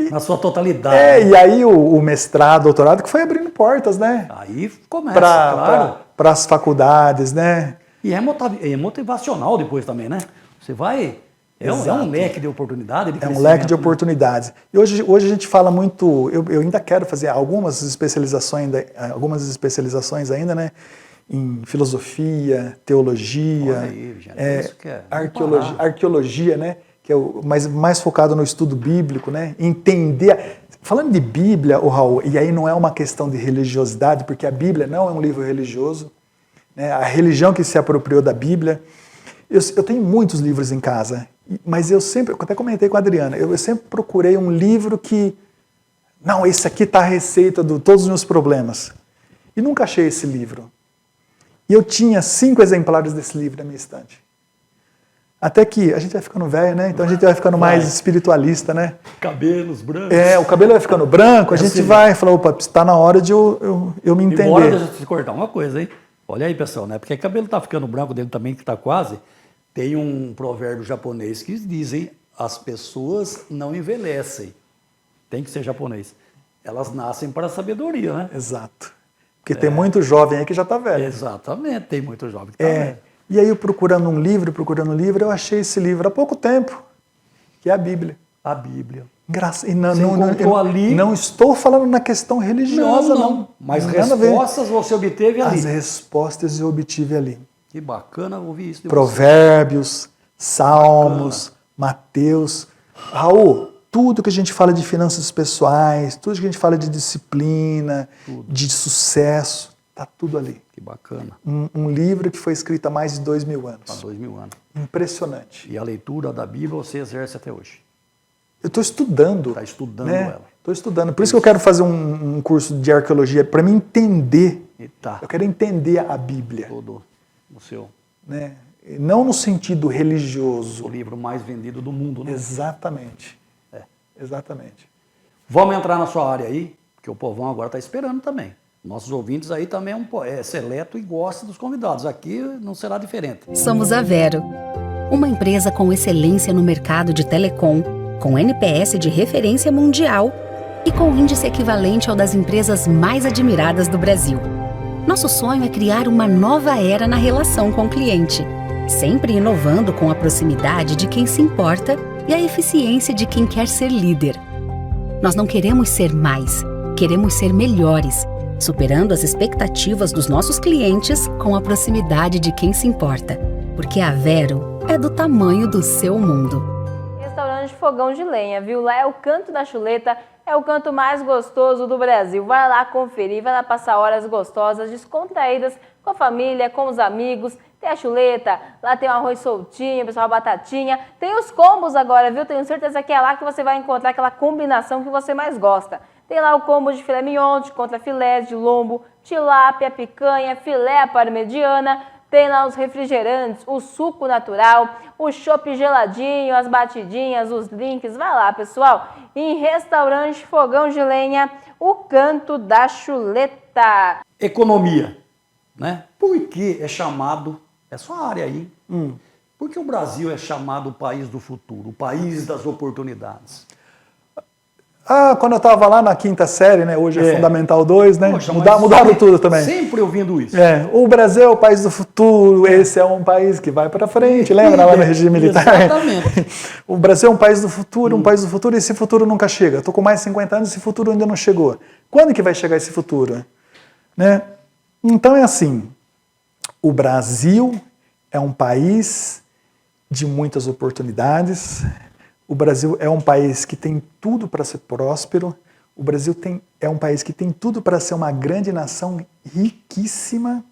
na sua totalidade. E aí o mestrado, doutorado, que foi abrindo portas, né? Aí começa, claro. Para as faculdades, né? E é motivacional depois também, né? Você vai... É um leque de oportunidade. É um leque de oportunidades. E hoje a gente fala muito... Eu ainda quero fazer algumas especializações ainda, né? Em filosofia, teologia, arqueologia, né? Que é mais focado no estudo bíblico, né? Entender... Falando de Bíblia, Raul, e aí não é uma questão de religiosidade, porque a Bíblia não é um livro religioso, né? A religião que se apropriou da Bíblia. Eu tenho muitos livros em casa, mas eu até comentei com a Adriana, eu sempre procurei um livro que, não, esse aqui está a receita de todos os meus problemas. E nunca achei esse livro. E eu tinha 5 exemplares desse livro na minha estante. Até que a gente vai ficando velho, né? Então a gente vai ficando mais espiritualista, né? Cabelos brancos. O cabelo vai ficando branco, a gente vai falar, opa, está na hora de eu me entender. Embora deixa eu te cortar uma coisa, hein? Olha aí, pessoal, né? Porque o cabelo está ficando branco dele também, que está quase. Tem um provérbio japonês que dizem, as pessoas não envelhecem. Tem que ser japonês. Elas nascem para a sabedoria, né? Exato. Porque tem muito jovem aí que já está velho. Exatamente, tem muito jovem que está velho. E aí eu procurando um livro, eu achei esse livro há pouco tempo, que é a Bíblia. A Bíblia. E não estou falando na questão religiosa, não. Mas respostas você obteve ali. As respostas eu obtive ali. Que bacana ouvir isso de Provérbios, Salmos, Mateus. Raul, tudo que a gente fala de finanças pessoais, tudo que a gente fala de disciplina, de sucesso, está tudo ali. Que bacana. Um livro que foi escrito há mais de 2000 anos. Há 2000 anos. Impressionante. E a leitura da Bíblia você exerce até hoje. Eu estou estudando. Está estudando ela. Estou estudando. Por isso que eu quero fazer um curso de arqueologia, para me entender. Eu quero entender a Bíblia. Todo o seu. Né? Não no sentido religioso. O livro mais vendido do mundo, né? Exatamente. Exatamente. Vamos entrar na sua área aí, porque o povão agora está esperando também. Nossos ouvintes aí também é seleto e gosta dos convidados. Aqui não será diferente. Somos a Vero, uma empresa com excelência no mercado de telecom, com NPS de referência mundial e com índice equivalente ao das empresas mais admiradas do Brasil. Nosso sonho é criar uma nova era na relação com o cliente, sempre inovando com a proximidade de quem se importa e a eficiência de quem quer ser líder. Nós não queremos ser mais, queremos ser melhores, superando as expectativas dos nossos clientes com a proximidade de quem se importa, porque a Vero é do tamanho do seu mundo. Restaurante Fogão de Lenha, viu? Lá é o Canto da Chuleta, é o canto mais gostoso do Brasil. Vai lá conferir, vai lá passar horas gostosas, descontraídas com a família, com os amigos. Tem a chuleta, lá tem o arroz soltinho, pessoal, a batatinha. Tem os combos agora, viu? Tenho certeza que é lá que você vai encontrar aquela combinação que você mais gosta. Tem lá o combo de filé mignon, de contrafilé, de lombo, tilápia, picanha, filé à parmegiana, tem lá os refrigerantes, o suco natural, o chopp geladinho, as batidinhas, os drinks. Vai lá, pessoal, em Restaurante Fogão de Lenha, o Canto da Chuleta. Economia, né? Por que é chamado, é só área aí, porque o Brasil é chamado o país do futuro, o país das oportunidades? Quando eu estava lá na quinta série, né? Hoje é Fundamental 2, né? Poxa, mudaram tudo também. Sempre ouvindo isso. O Brasil é o país do futuro, esse é um país que vai para frente, lembra lá no regime militar? Exatamente. O Brasil é um país do futuro, e esse futuro nunca chega. Estou com mais de 50 anos e esse futuro ainda não chegou. Quando que vai chegar esse futuro? Né? Então é assim, o Brasil é um país de muitas oportunidades. O Brasil é um país que tem tudo para ser próspero. O Brasil é um país que tem tudo para ser uma grande nação riquíssima,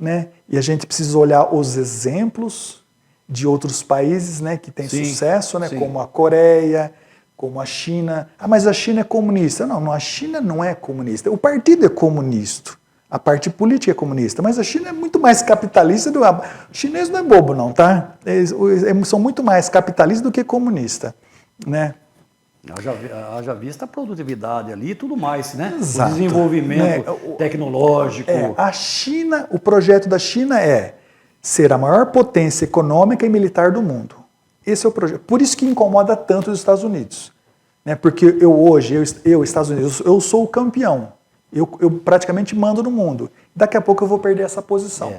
né? E a gente precisa olhar os exemplos de outros países, né, que têm sucesso, né, como a Coreia, como a China. Mas a China é comunista. Não, a China não é comunista. O partido é comunista. A parte política é comunista, mas a China é muito mais capitalista. O chinês não é bobo, não, tá? Eles são muito mais capitalistas do que comunista, né? Haja vista a produtividade ali e tudo mais, né? Exato. O desenvolvimento tecnológico. A China, o projeto da China é ser a maior potência econômica e militar do mundo. Esse é o projeto. Por isso que incomoda tanto os Estados Unidos, né? Porque Estados Unidos, eu sou o campeão. Eu praticamente mando no mundo. Daqui a pouco eu vou perder essa posição.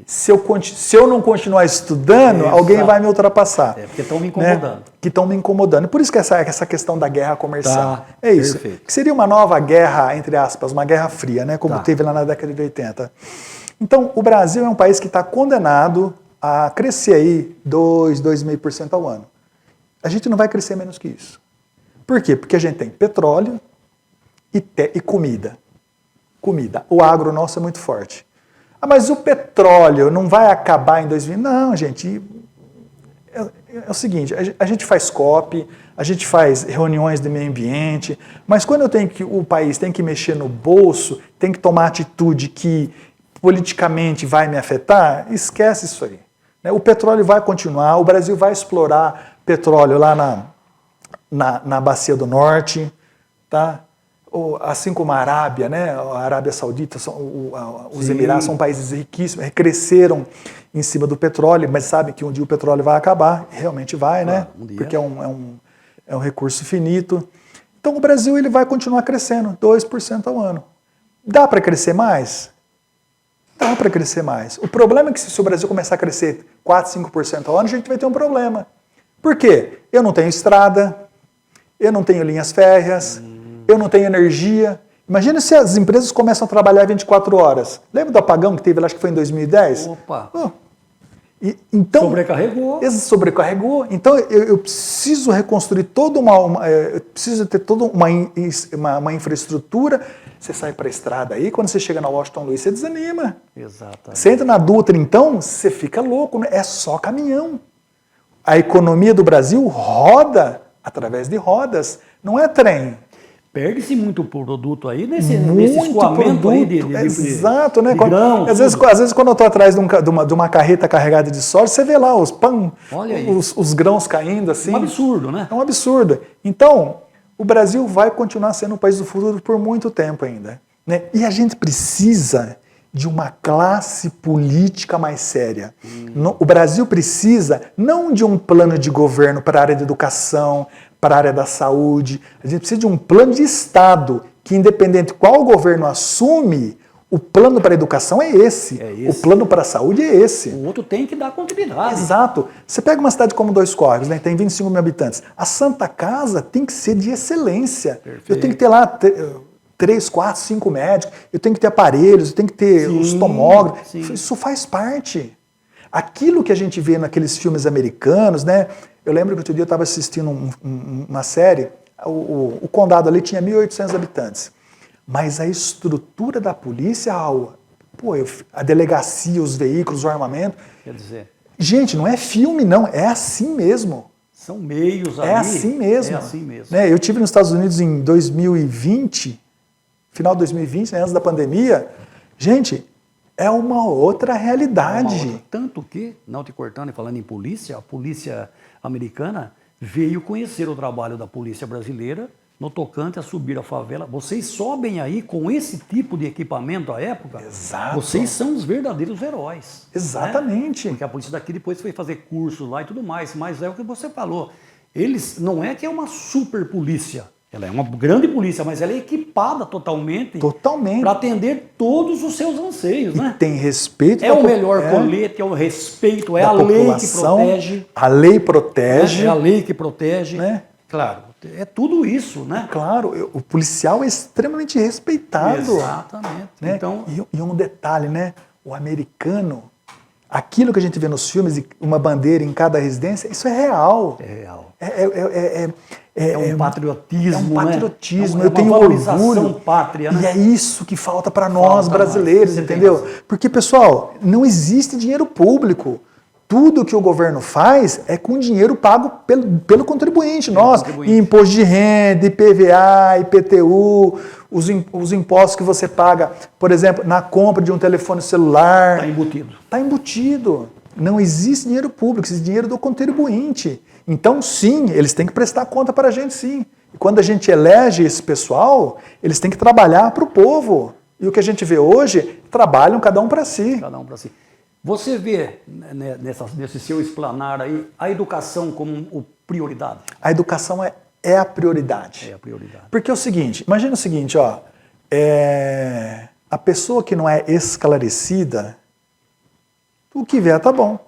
Se eu não continuar estudando, alguém vai me ultrapassar. Porque estão me incomodando. Né? Que estão me incomodando. Por isso que essa questão da guerra comercial. É isso. Perfeito. Que seria uma nova guerra, entre aspas, uma guerra fria, né? Como teve lá na década de 80. Então, o Brasil é um país que está condenado a crescer aí 2,5% ao ano. A gente não vai crescer menos que isso. Por quê? Porque a gente tem petróleo e comida. O agro nosso é muito forte. Mas o petróleo não vai acabar em 2020? Não, gente. É o seguinte, a gente faz COP, a gente faz reuniões de meio ambiente, mas quando o país tem que mexer no bolso, tem que tomar atitude que politicamente vai me afetar, esquece isso aí. O petróleo vai continuar, o Brasil vai explorar petróleo lá na Bacia do Norte, tá? Assim como a Arábia, né? A Arábia Saudita, os Emirados são países riquíssimos, cresceram em cima do petróleo, mas sabem que um dia o petróleo vai acabar, e realmente vai, né? Porque é um recurso finito. Então o Brasil ele vai continuar crescendo, 2% ao ano. Dá para crescer mais? Dá para crescer mais. O problema é que se o Brasil começar a crescer 4%, 5% ao ano, a gente vai ter um problema. Por quê? Eu não tenho estrada, eu não tenho linhas férreas, eu não tenho energia. Imagina se as empresas começam a trabalhar 24 horas. Lembra do apagão que teve lá, acho que foi em 2010? Opa! Então, sobrecarregou. Então eu preciso reconstruir eu preciso ter toda uma infraestrutura. Você sai para a estrada aí, quando você chega na Washington Luiz, você desanima. Exatamente. Você entra na Dutra, então, você fica louco, né? É só caminhão. A economia do Brasil roda através de rodas, não é trem. Perde-se muito produto aí nesse escoamento aí de Exato, né? grão, às vezes quando eu estou atrás de uma carreta carregada de soja, você vê lá os grãos caindo assim. Um absurdo, né? É um absurdo. Então, o Brasil vai continuar sendo um país do futuro por muito tempo ainda, né? E a gente precisa de uma classe política mais séria. O Brasil precisa não de um plano de governo para a área da educação, para a área da saúde. A gente precisa de um plano de Estado que, independente de qual governo assume, o plano para a educação é esse. O plano para a saúde é esse. O outro tem que dar continuidade. Exato. Você pega uma cidade como Dois Córregos, né, tem 25 mil habitantes. A Santa Casa tem que ser de excelência. Perfeito. Eu tenho que ter lá 3, 4, 5 médicos, eu tenho que ter aparelhos, eu tenho que ter os tomógrafos. Isso faz parte. Aquilo que a gente vê naqueles filmes americanos, né? Eu lembro que outro dia eu estava assistindo uma série, o condado ali tinha 1.800 habitantes, mas a estrutura da polícia, a delegacia, os veículos, o armamento... Quer dizer... Gente, não é filme não, é assim mesmo. São meios ali. É assim mesmo. É assim mesmo. Né? Eu estive nos Estados Unidos em 2020, final de 2020, né, antes da pandemia. Gente, É uma outra realidade. Tanto que, não te cortando e falando em polícia, a polícia americana veio conhecer o trabalho da polícia brasileira no tocante a subir a favela. Vocês sobem aí com esse tipo de equipamento à época, Exato. Vocês são os verdadeiros heróis. Exatamente. Né? Porque a polícia daqui depois foi fazer cursos lá e tudo mais, mas é o que você falou. Eles, não é que é uma super polícia, ela é uma grande polícia, mas ela é equipada totalmente para atender todos os seus anseios. Né? Tem respeito. É o melhor colete, é o respeito, é a lei que protege. A lei protege. É a lei que protege. Né? Claro, é tudo isso, né? Claro, o policial é extremamente respeitado. Exatamente. Né? Então... E um detalhe, né? O americano, aquilo que a gente vê nos filmes, uma bandeira em cada residência, isso é real. É real. É um patriotismo, é um patriotismo, né? eu tenho orgulho. Pátria, né? E é isso que falta para nós brasileiros, entendeu? Porque, pessoal, não existe dinheiro público. Tudo que o governo faz é com dinheiro pago pelo contribuinte. Nós, imposto de renda, IPVA, IPTU, os impostos que você paga, por exemplo, na compra de um telefone celular. Está embutido. Está embutido. Não existe dinheiro público, existe dinheiro do contribuinte. Então, sim, eles têm que prestar conta para a gente, sim. E quando a gente elege esse pessoal, eles têm que trabalhar para o povo. E o que a gente vê hoje, trabalham cada um para si. Cada um para si. Você vê nesse seu explanar aí a educação como prioridade? A educação é a prioridade. É a prioridade. Porque é o seguinte, imagina o seguinte, ó, a pessoa que não é esclarecida, o que vier tá bom.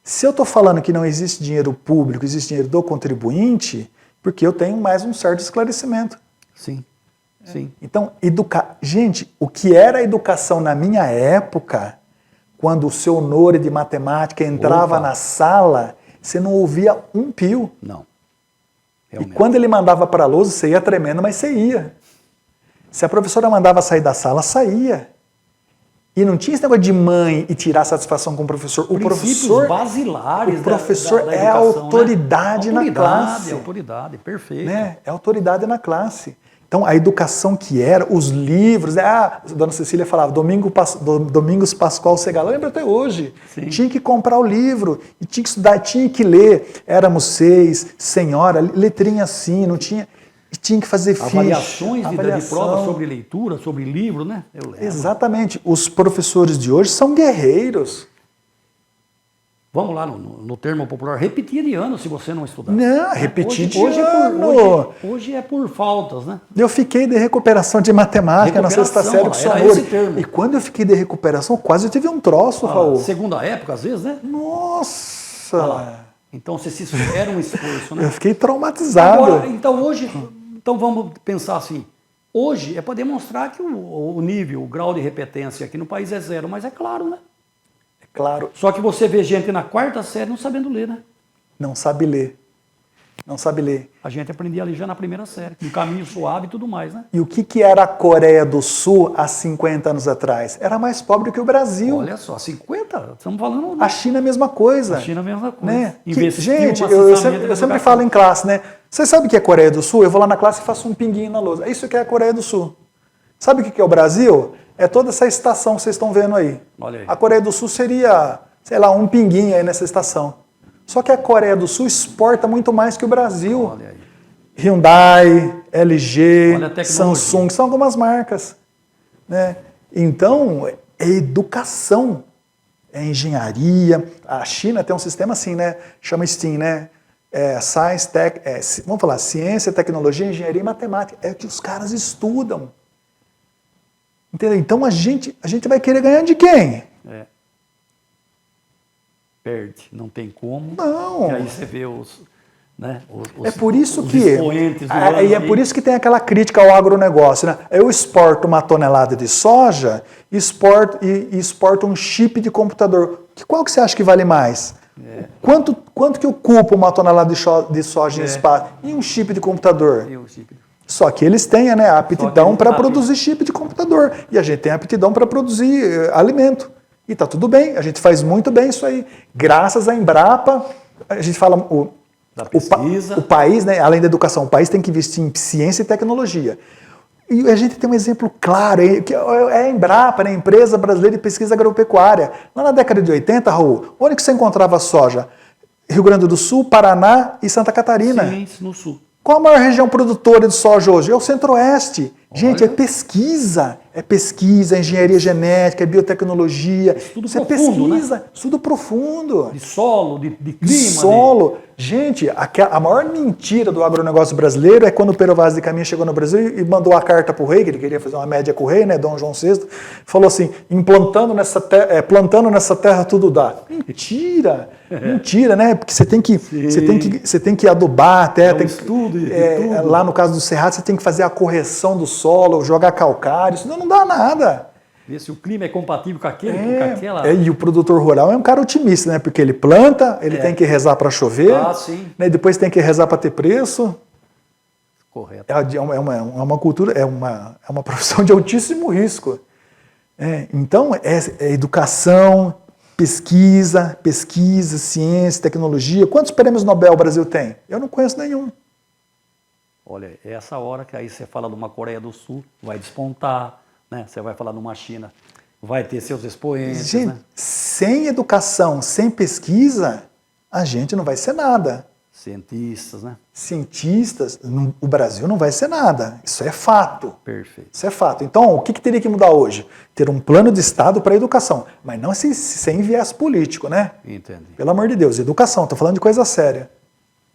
Se eu estou falando que não existe dinheiro público, existe dinheiro do contribuinte, porque eu tenho mais um certo esclarecimento. Sim, sim. Então, gente, o que era educação na minha época, quando o seu Nore de matemática entrava na sala, você não ouvia um pio. Não. Realmente. E quando ele mandava para a lousa, você ia tremendo, mas você ia. Se a professora mandava sair da sala, saía. E não tinha esse negócio de mãe e tirar satisfação com o professor. O professor basilares. O professor da é educação, autoridade, né? Na classe. Autoridade, perfeito. Né? É autoridade na classe. Então, a educação que era, os livros, né? A dona Cecília falava, Domingos Pascoal Segalão, lembra até hoje. Sim. Tinha que comprar o livro, e tinha que estudar, tinha que ler. Éramos 6, senhora, letrinha assim, não tinha... E tinha que fazer ficha. Avaliações de prova sobre leitura, sobre livro, né? Eu lembro. Exatamente. Os professores de hoje são guerreiros. Vamos lá no termo popular, repetir de ano se você não estudar. Não, repetir de ano. Hoje é por faltas, né? Eu fiquei de recuperação de matemática na sexta série com o senhor. E quando eu fiquei de recuperação, quase eu tive um troço, Raul. Segunda época, às vezes, né? Nossa! Então, se era um esforço, né? Eu fiquei traumatizado. Agora, então, hoje, vamos pensar assim. Hoje é para demonstrar que o nível, o grau de repetência aqui no país é 0, mas é claro, né? Claro. Só que você vê gente na 4ª série não sabendo ler, né? Não sabe ler. Não sabe ler. A gente aprendia a ler já na 1ª série, um caminho suave e tudo mais, né? E o que era a Coreia do Sul há 50 anos atrás? Era mais pobre que o Brasil. Olha só, 50? Estamos falando... A China é a mesma coisa. A China é a mesma coisa. Né? Gente, eu sempre falo em classe, né? Você sabe o que é a Coreia do Sul? Eu vou lá na classe e faço um pinguinho na lousa. Isso que é a Coreia do Sul. Sabe o que é o Brasil? É toda essa estação que vocês estão vendo aí. Olha aí. A Coreia do Sul seria, sei lá, um pinguinho aí nessa estação. Só que a Coreia do Sul exporta muito mais que o Brasil. Olha aí. Hyundai, LG, Samsung, são algumas marcas. Né? Então, é educação, é engenharia. A China tem um sistema assim, né? Chama STEAM, né? Vamos falar, ciência, tecnologia, engenharia e matemática. É o que os caras estudam. Entendeu? Então a gente vai querer ganhar de quem? Perde, não tem como. Não. E aí você vê os é por isso que e é por isso que tem aquela crítica ao agronegócio, né? Eu exporto 1 tonelada de soja e exporto um chip de computador. Qual que você acha que vale mais? Quanto que ocupa 1 tonelada de soja em espaço e um chip de computador? Só que eles têm, né, a aptidão para produzir chip de computador. E a gente tem a aptidão para produzir alimento. E está tudo bem, a gente faz muito bem isso aí. Graças à Embrapa, a gente fala... O país, né, além da educação, o país tem que investir em ciência e tecnologia. E a gente tem um exemplo claro, que é a Embrapa, né? Empresa Brasileira de Pesquisa Agropecuária. Lá na década de 80, Raul, onde que você encontrava soja? Rio Grande do Sul, Paraná e Santa Catarina. Sim, no sul. Qual a maior região produtora de soja hoje? É o Centro-Oeste. Gente, é pesquisa, engenharia genética, é biotecnologia. Estudo Isso profundo, é pesquisa, né? estudo profundo. De solo, de clima. De solo. Gente, a maior mentira do agronegócio brasileiro é quando o Pero Vaz de Caminha chegou no Brasil e mandou a carta para o rei, que ele queria fazer uma média com o rei, né, Dom João VI, falou assim, plantando nessa terra tudo dá. Mentira! Mentira, né? Porque você tem que adubar a terra. Tudo. Lá no caso do Cerrado, você tem que fazer a correção do solo, jogar calcário, senão não dá nada. Ver se o clima é compatível com aquela... E o produtor rural é um cara otimista, né? Porque ele planta, ele tem que rezar para chover, né? Depois tem que rezar para ter preço. Correto. É uma cultura, é uma profissão de altíssimo risco. Então, é educação, pesquisa, ciência, tecnologia. Quantos prêmios Nobel o Brasil tem? Eu não conheço nenhum. Olha, é essa hora que aí você fala de uma Coreia do Sul, vai despontar, né? Você vai falar de uma China, vai ter seus expoentes. Gente, né? Sem educação, sem pesquisa, a gente não vai ser nada. Cientistas, né? Cientistas, o Brasil não vai ser nada. Isso é fato. Perfeito. Isso é fato. Então, o que teria que mudar hoje? Ter um plano de Estado para a educação, mas não sem viés político, né? Entendi. Pelo amor de Deus, educação, estou falando de coisa séria.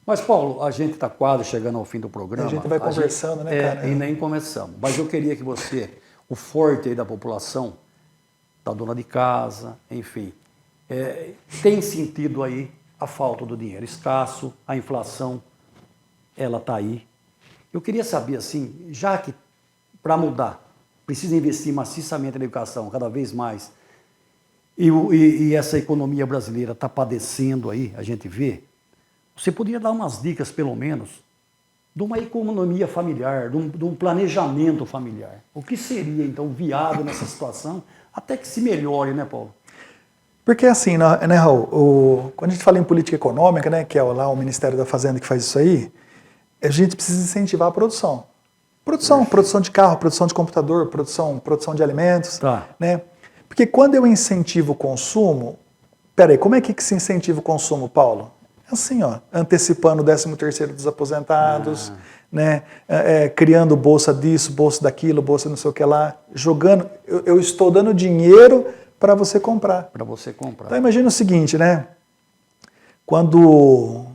Mas, Paulo, a gente está quase chegando ao fim do programa. A gente vai conversando, né, cara? E nem começamos. Mas eu queria que você, o forte aí da população, da dona de casa, enfim, tem sentido aí a falta do dinheiro escasso, a inflação, ela está aí. Eu queria saber, assim, já que para mudar, precisa investir maciçamente na educação, cada vez mais, e essa economia brasileira está padecendo aí, a gente vê, você poderia dar umas dicas, pelo menos, de uma economia familiar, de um planejamento familiar. O que seria, então, viável nessa situação, até que se melhore, né, Paulo? Porque assim, né, Raul, quando a gente fala em política econômica, né, que é lá o Ministério da Fazenda que faz isso aí, a gente precisa incentivar a produção. Produção de carro, produção de computador, produção de alimentos. Tá. Né? Porque quando eu incentivo o consumo... Peraí, como é que se incentiva o consumo, Paulo? Assim, ó, antecipando o 13º dos aposentados, né? Criando bolsa disso, bolsa daquilo, bolsa não sei o que lá, jogando... Eu estou dando dinheiro para você comprar. Para você comprar. Então imagina o seguinte, né? Quando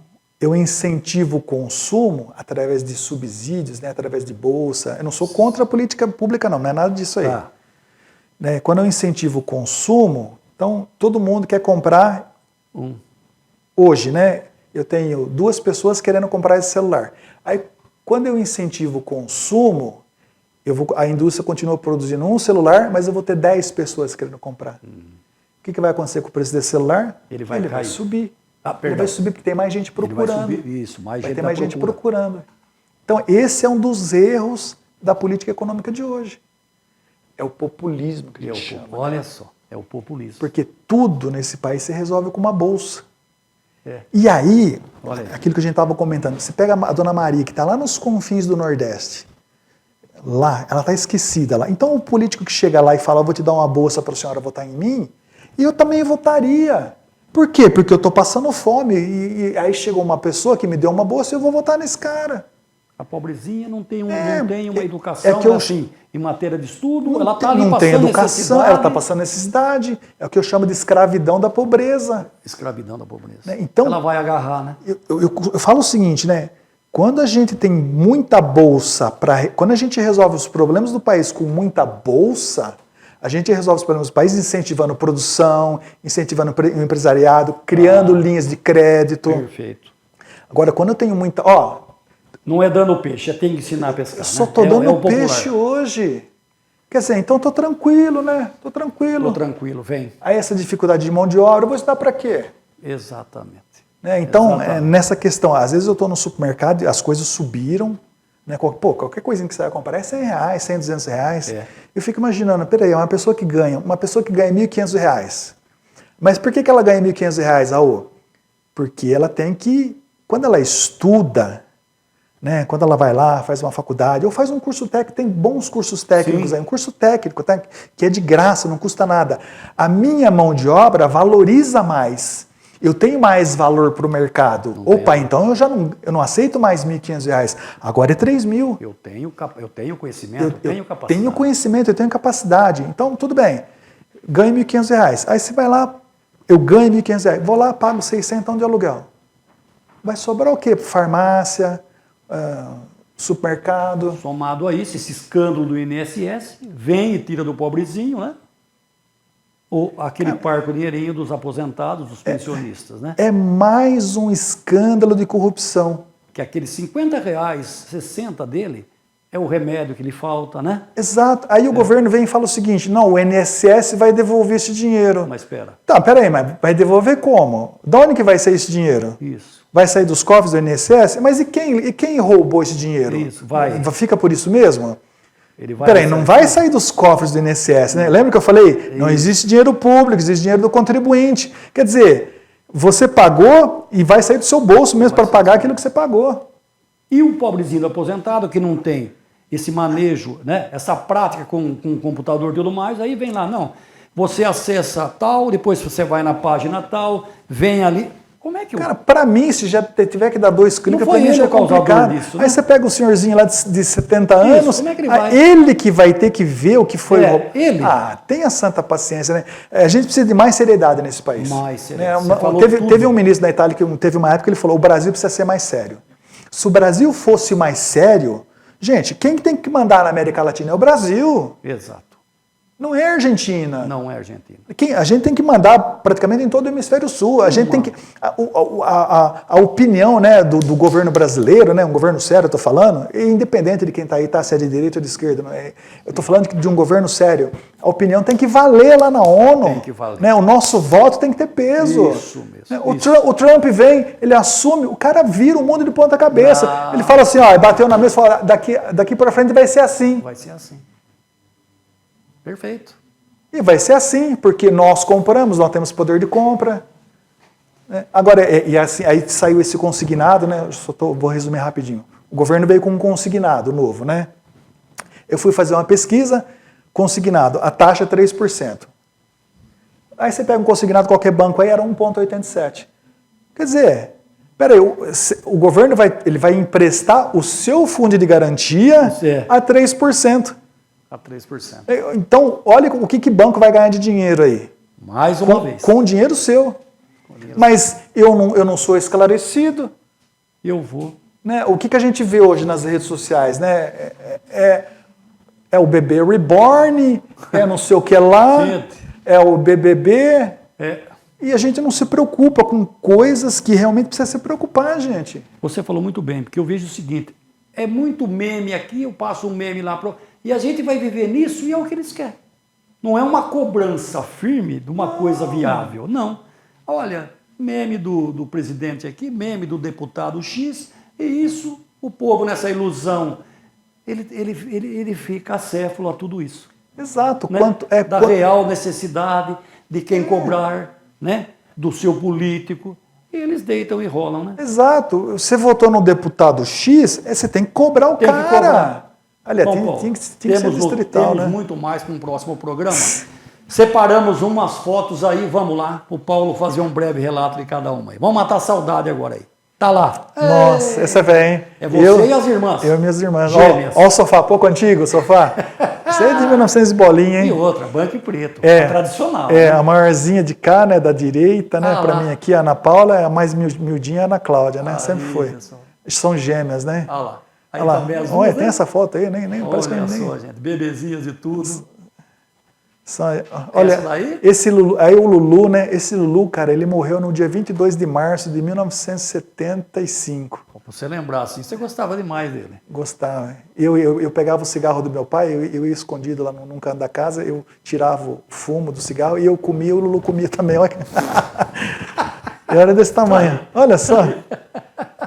eu incentivo o consumo através de subsídios, né? Através de bolsa, eu não sou contra a política pública não é nada disso aí. Tá. Né? Quando eu incentivo o consumo, então todo mundo quer comprar hoje, né? Eu tenho 2 pessoas querendo comprar esse celular. Aí quando eu incentivo o consumo, a indústria continua produzindo um celular, mas eu vou ter 10 pessoas querendo comprar. O que vai acontecer com o preço desse celular? Ele vai subir. Perdão. Ele vai subir porque tem mais gente procurando. Ele vai subir, isso, vai ter mais gente procurando. Então, esse é um dos erros da política econômica de hoje. É o populismo que a gente chama. Olha só, é o populismo. Porque tudo nesse país se resolve com uma bolsa. E aí, aquilo que a gente estava comentando, você pega a dona Maria, que está lá nos confins do Nordeste, lá, ela está esquecida lá. Então o político que chega lá e fala, vou te dar uma bolsa para a senhora votar em mim, e eu também votaria. Por quê? Porque eu estou passando fome, e aí chegou uma pessoa que me deu uma bolsa e eu vou votar nesse cara. A pobrezinha não tem uma educação, assim, em matéria de estudo, ela está ali não passando tem educação, necessidade. ela está passando necessidade, é o que eu chamo de escravidão da pobreza. Escravidão da pobreza. Né? Então, ela vai agarrar, né? Eu falo o seguinte, né? Quando a gente tem muita bolsa, quando a gente resolve os problemas do país com muita bolsa, a gente resolve os problemas do país incentivando produção, incentivando o empresariado, criando linhas de crédito. Perfeito. Agora, quando eu tenho muita... Não é dando peixe, tem que ensinar a pescar. Eu só estou dando peixe hoje. Quer dizer, então estou tranquilo, né? Estou tranquilo. Estou tranquilo, vem. Aí essa dificuldade de mão de obra, eu vou estudar para quê? Exatamente. Né? Então, nessa questão, às vezes eu estou no supermercado e as coisas subiram, né? Qualquer coisinha que você vai comprar é R$100, 100, 200 reais. Eu fico imaginando, peraí, uma pessoa que ganha R$1.500. Mas por que ela ganha R$1.500, Raul? Porque ela tem que, quando ela estuda, né? Quando ela vai lá, faz uma faculdade, ou faz um curso técnico, tem bons cursos técnicos aí, um curso técnico, tá? Que é de graça, não custa nada. A minha mão de obra valoriza mais. Eu tenho mais valor para o mercado. Opa, então eu não aceito mais R$ 1.500. Agora é 3.000. Eu tenho conhecimento, eu tenho capacidade. Tenho conhecimento, eu tenho capacidade. Então, tudo bem. Ganho R$ 1.500. Aí você vai lá, eu ganho R$ 1.500. Vou lá, pago 600 de aluguel. Vai sobrar o quê? Farmácia, supermercado. Somado a isso, esse escândalo do INSS, vem e tira do pobrezinho, né? Ou aquele parco dinheirinho dos aposentados, dos pensionistas, né? É mais um escândalo de corrupção. Que aqueles R$50, 60 dele, é o remédio que lhe falta, né? Exato. Aí o governo vem e fala o seguinte, não, o INSS vai devolver esse dinheiro. Mas espera. Tá, peraí, mas vai devolver como? De onde que vai sair esse dinheiro? Isso. Vai sair dos cofres do INSS? Mas e quem roubou esse dinheiro? Isso, vai. Fica por isso mesmo? Peraí, não vai sair dos cofres do INSS, né? Lembra que eu falei? Não existe dinheiro público, existe dinheiro do contribuinte. Quer dizer, você pagou e vai sair do seu bolso mesmo para pagar aquilo que você pagou. E o pobrezinho do aposentado que não tem esse manejo, né? Essa prática com computador e tudo mais, aí vem lá, não. Você acessa tal, depois você vai na página tal, vem ali. Como é que Cara, para mim, se já tiver que dar 2 cliques, para mim já é complicado. Disso, né? Aí você pega o senhorzinho lá de 70 anos, como é que ele vai? Ele que vai ter que ver o que foi roubado. Ele. Tenha santa paciência, né? A gente precisa de mais seriedade nesse país. Mais seriedade. Né? Teve um ministro da Itália que teve uma época que ele falou: o Brasil precisa ser mais sério. Se o Brasil fosse mais sério, gente, quem tem que mandar na América Latina é o Brasil. Exato. Não é a Argentina. Não é a Argentina. A gente tem que mandar praticamente em todo o hemisfério sul. A gente tem que. A opinião, né, do governo brasileiro, né, um governo sério, eu estou falando, independente de quem está aí, se é de direita ou de esquerda. Eu estou falando de um governo sério. A opinião tem que valer lá na ONU. Tem que valer. Né, o nosso voto tem que ter peso. Isso mesmo. Né, o Trump vem, ele assume, o cara vira o mundo de ponta cabeça. Ele fala assim, ó, bateu na mesa e fala: daqui para frente vai ser assim. Vai ser assim. Perfeito. E vai ser assim, porque nós compramos, nós temos poder de compra. Né? Agora, assim, aí saiu esse consignado, né? Vou resumir rapidinho. O governo veio com um consignado novo, né? Eu fui fazer uma pesquisa, consignado, a taxa é 3%. Aí você pega um consignado, qualquer banco aí, era 1,87. Quer dizer, peraí, o governo vai emprestar o seu fundo de garantia a 3%. A 3%. Então, olha o que banco vai ganhar de dinheiro aí. Mais uma vez. Com o dinheiro seu. Mas eu não sou esclarecido. Eu vou. Né? O que a gente vê hoje nas redes sociais? Né? É o bebê reborn, é não sei o que lá, é o BBB. E a gente não se preocupa com coisas que realmente precisa se preocupar, gente. Você falou muito bem, porque eu vejo o seguinte, é muito meme aqui, eu passo um meme lá, e a gente vai viver nisso e é o que eles querem. Não é uma cobrança firme de uma coisa viável, não. Olha, meme do presidente aqui, meme do deputado X, e isso, o povo nessa ilusão, ele fica acéfalo a tudo isso. Exato. Né? Da real necessidade de quem cobrar, né? Do seu político, e eles deitam e rolam, né? Exato. Você votou no deputado X, você tem que cobrar o cara. Que cobrar. Aliás, tem que ser distrital, temos muito mais para um próximo programa. Separamos umas fotos aí, vamos lá, o Paulo fazer um breve relato de cada uma aí. Vamos matar a saudade agora aí. Tá lá. Nossa, essa é velha, hein? É você e as irmãs. Eu e minhas irmãs. Gêmeas. Olha o sofá, pouco antigo o sofá. Isso aí é de 1900 bolinha, hein? E outra, branco e preto. Tradicional. Né? A maiorzinha de cá, né, da direita, né? Para mim aqui, a Ana Paula, a mais miudinha, a Ana Cláudia, né? Sempre foi. Pessoal. São gêmeas, né? Olha lá. Aí olha também as duas, tem essa foto aí, nem parece que nem. Olha só, gente, bebezinhas e tudo. Olha, esse Lulu, aí o Lulu, né? Esse Lulu, cara, ele morreu no dia 22 de março de 1975. Pra você lembrar, assim, você gostava demais dele. Gostava. Eu pegava o cigarro do meu pai, eu ia escondido lá num canto da casa, eu tirava o fumo do cigarro e eu comia, o Lulu comia também. Olha. Eu era desse tamanho. Olha só.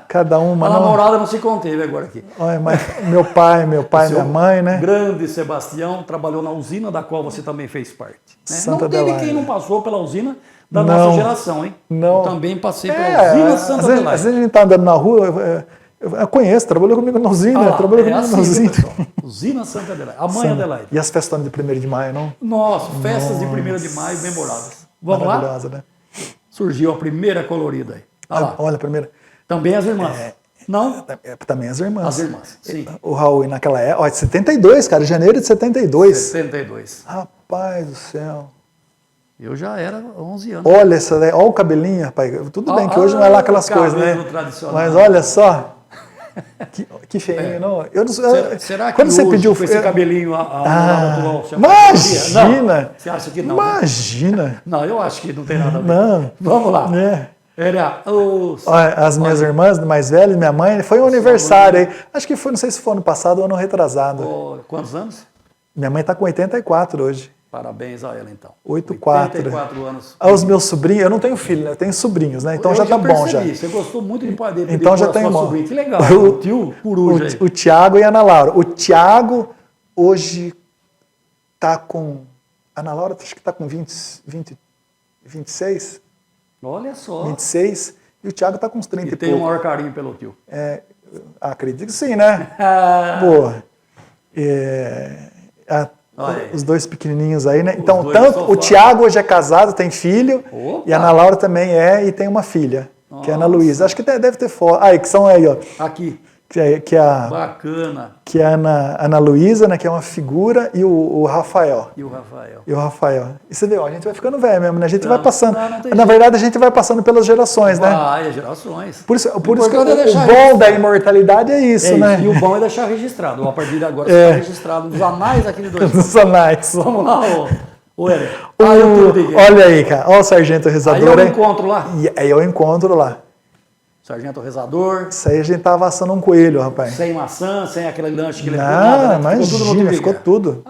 Cada uma. A namorada não se conteve agora aqui. Olha, mas meu pai, minha mãe, né? Grande Sebastião trabalhou na usina da qual você também fez parte. Né? Santa não teve Adelaide. Quem não passou pela usina da nossa geração, hein? Não. Eu também passei pela usina Santa Adelaide. Às vezes a gente está andando na rua, Eu conheço, trabalhou comigo na usina, trabalhou comigo na usina. Pessoal. Usina Santa Adelaide, a mãe Adelaide. E as festonas de 1º de maio, não? Nossa, festas de 1º de maio memoráveis. Vamos lá? Maravilhosa, né? Surgiu a primeira colorida aí. Olha lá. Olha, a primeira. Também as irmãs. Não? Também as irmãs. As irmãs, sim. O Raul, naquela época, ó, de 72, cara, janeiro de 72. 72. Rapaz do céu. Eu já era 11 anos. Olha essa daí, olha o cabelinho, rapaz. Tudo bem que hoje não é lá aquelas coisas, né? Tradicional. Mas olha só. Que feinho, não? Eu não será que quando você hoje, pediu com esse cabelinho natural, imagina! Não, você acha que não? Imagina! Né? Não, eu acho que não tem nada a ver. Não. Vamos lá. Era as minhas irmãs mais velhas, minha mãe, foi um aniversário aí. Acho que foi, não sei se foi ano passado ou ano retrasado. Quantos anos? Minha mãe está com 84 hoje. Parabéns a ela, então. 84 anos. Os meus sobrinhos, eu não tenho filho, né? Eu tenho sobrinhos, né? Então já tá bom já. Você gostou muito de poder. Então já tem irmão. Que legal. O tio Coruja aí. O Tiago e a Ana Laura. O Tiago hoje tá com... A Ana Laura acho que tá com 26. Olha só. 26. E o Tiago tá com uns 30 e pouco. Tem o maior carinho pelo tio. Acredito que sim, né? Boa. Os dois pequenininhos aí, né? Então, o Tiago hoje é casado, tem filho. Opa. E a Ana Laura também e tem uma filha, que é a Ana Luísa. Acho que deve ter foto. Que são aí, ó. Aqui. Bacana. Que é a Ana Luísa, né? Que é uma figura, e o Rafael. E o Rafael. E você vê, ó, a gente vai ficando velho mesmo, né? A gente vai passando. Na verdade, a gente vai passando pelas gerações, né? Gerações. Por isso que o bom da imortalidade é isso, né? E o bom é deixar registrado. A partir de agora está registrado nos anais aqui de 2000. Nos anais. Vamos lá, Éder. Olha aí, cara. Olha o Sargento Rezador. Aí eu encontro lá. Aí eu encontro lá. Sargento Rezador. Isso aí a gente tava assando um coelho, rapaz. Sem maçã, sem aquele lanche que ele nada, né? Imagina, ficou tudo.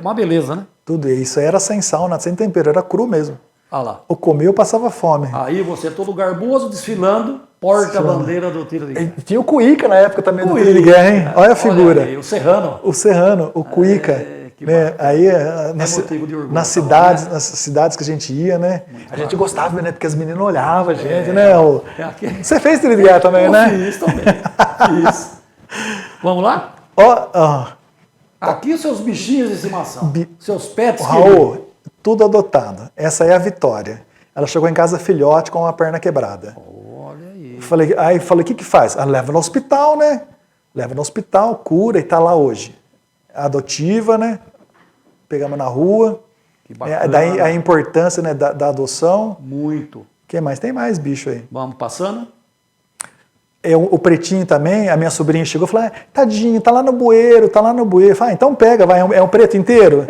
Uma beleza, né? Tudo. E isso aí era sem sauna, sem tempero, era cru mesmo. Ah lá. Eu comia, eu passava fome. Aí você todo garboso, desfilando, porta-bandeira do tiro de guerra. Tinha o Cuíca na época também do tiro de guerra, hein? Olha a figura. Aí, o Serrano. O Cuíca. Né? Aí, nas cidades que a gente ia, né? A gente gostava, né? Porque as meninas olhavam a gente, né? Você fez tiro de guerra também, né? Fiz também. Fiz. Vamos lá? Aqui os seus bichinhos de estimação. Seus pets. Raul, tudo adotado. Essa é a Vitória. Ela chegou em casa filhote com uma perna quebrada. Olha aí. Aí falei, o que faz? Ela leva no hospital, né? Leva no hospital, cura e tá lá hoje. Adotiva, né? Pegamos na rua. Que bacana. Daí a importância, né, da adoção. Muito. Que mais? Tem mais bicho aí. Vamos passando. O pretinho também, a minha sobrinha chegou e falou, tadinho, tá lá no bueiro. Falei, então pega, vai, é um preto inteiro?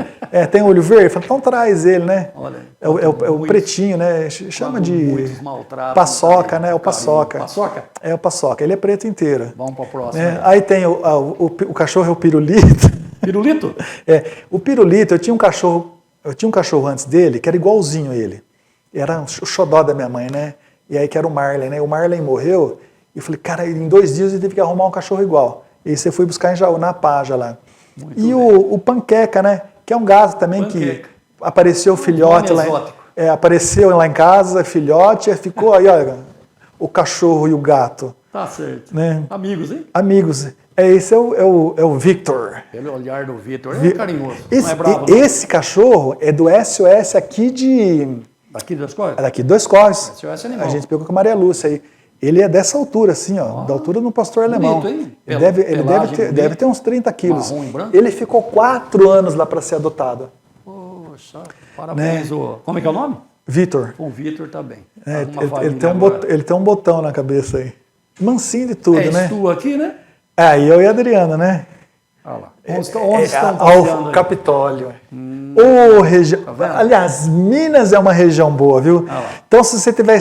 Tem olho verde? Falei, então traz ele, né? Olha, é o pretinho, né? Chama de paçoca, né? É o paçoca. Paçoca? É o paçoca, ele é preto inteiro. Vamos para a próxima. Aí tem o cachorro, é o pirulito. Pirulito? O pirulito, eu tinha um cachorro antes dele, que era igualzinho a ele. Era o xodó da minha mãe, né? E aí que era o Marley, né? O Marley morreu. E eu falei, cara, em 2 dias eu tive que arrumar um cachorro igual. E aí você foi buscar em Jaú, na Paja lá. O Panqueca, né? Que é um gato também que apareceu filhote lá. Apareceu lá em casa, filhote, ficou aí, olha, o cachorro e o gato. Tá certo. Né? Amigos, hein? Amigos. Esse é o Victor. Pelo olhar do Victor, é carinhoso. Não é bravo, esse cachorro é do SOS aqui de... Daqui de Dois Córregos? Daqui de Dois Córregos. SOS Animal. A gente pegou com a Maria Lúcia aí. Ele é dessa altura, assim, ó, da altura do pastor alemão. Bonito, hein? Ele deve ter uns 30 quilos. Marrom e branco? Ele ficou 4 anos lá para ser adotado. Poxa, parabéns. Né? Como é que é o nome? Vitor. O Vitor tá bem. Ele tem um botão na cabeça aí. Mansinho de tudo, né? É tu aqui, né? E eu e a Adriana, né? Olha lá. Onde estão ao Capitólio. Tá, aliás, Minas é uma região boa, viu? Então, se você tiver...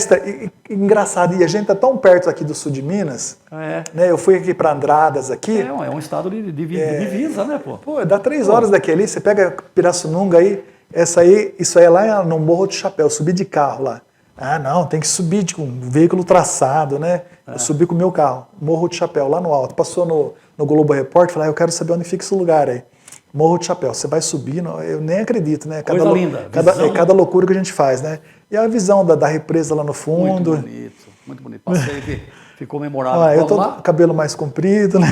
Engraçado, e a gente tá tão perto aqui do sul de Minas. Né? Eu fui aqui para Andradas aqui. É um estado de divisa, né, pô? Pô, dá 3 horas daqui ali. Você pega Pirassununga aí, isso aí é lá no Morro do Chapéu, subir de carro lá. Não, tem que subir com um veículo traçado, né? Eu subi com o meu carro, Morro do Chapéu, lá no alto. Passou no Globo Repórter, falei, eu quero saber onde fica esse lugar aí. Morro do Chapéu, você vai subindo, eu nem acredito, né? Coisa linda. Cada loucura que a gente faz, né? E a visão da represa lá no fundo. Muito bonito, muito bonito. Passei aqui. Ficou memorável. Ah, eu tô com o cabelo mais comprido, né?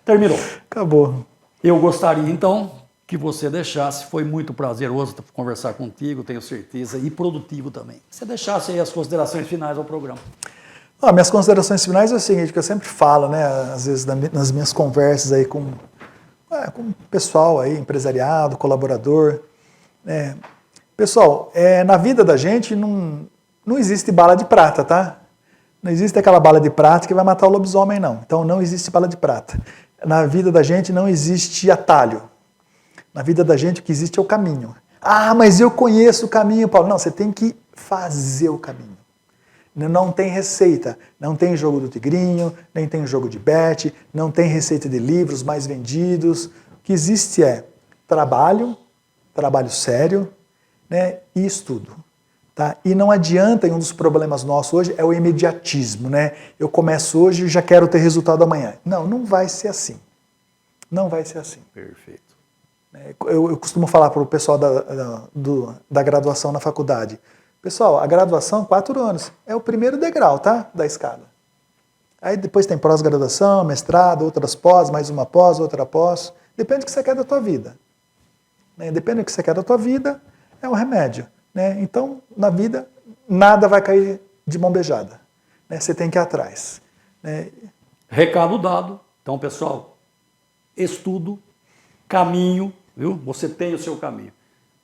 Terminou. Acabou. Eu gostaria, então, que você deixasse, foi muito prazeroso conversar contigo, tenho certeza, e produtivo também. Que você deixasse aí as considerações finais ao programa. Minhas considerações finais é o seguinte, que eu sempre falo, né, às vezes nas minhas conversas aí com o pessoal aí, empresariado, colaborador. Pessoal, na vida da gente não existe bala de prata, tá? Não existe aquela bala de prata que vai matar o lobisomem, não. Então não existe bala de prata. Na vida da gente não existe atalho. Na vida da gente o que existe é o caminho. Ah, mas eu conheço o caminho, Paulo. Não, você tem que fazer o caminho. Não tem receita, não tem jogo do tigrinho, nem tem jogo de bet, não tem receita de livros mais vendidos. O que existe é trabalho sério, né, e estudo. Tá? E não adianta, e um dos problemas nossos hoje é o imediatismo. Né? Eu começo hoje e já quero ter resultado amanhã. Não vai ser assim. Não vai ser assim. Perfeito. Eu costumo falar para o pessoal da graduação na faculdade. Pessoal, a graduação, 4 anos, é o primeiro degrau, tá? Da escada. Aí depois tem pós-graduação, mestrado, outras pós, mais uma pós, outra pós. Depende do que você quer da tua vida. Depende do que você quer da tua vida, é um remédio. Então, na vida, nada vai cair de mão beijada. Você tem que ir atrás. Recado dado. Então, pessoal, estudo, caminho, viu? Você tem o seu caminho.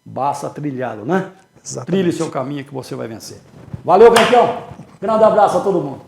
Basta trilhá-lo, né? Exatamente. Trilhe seu caminho que você vai vencer. Valeu, campeão! Grande abraço a todo mundo.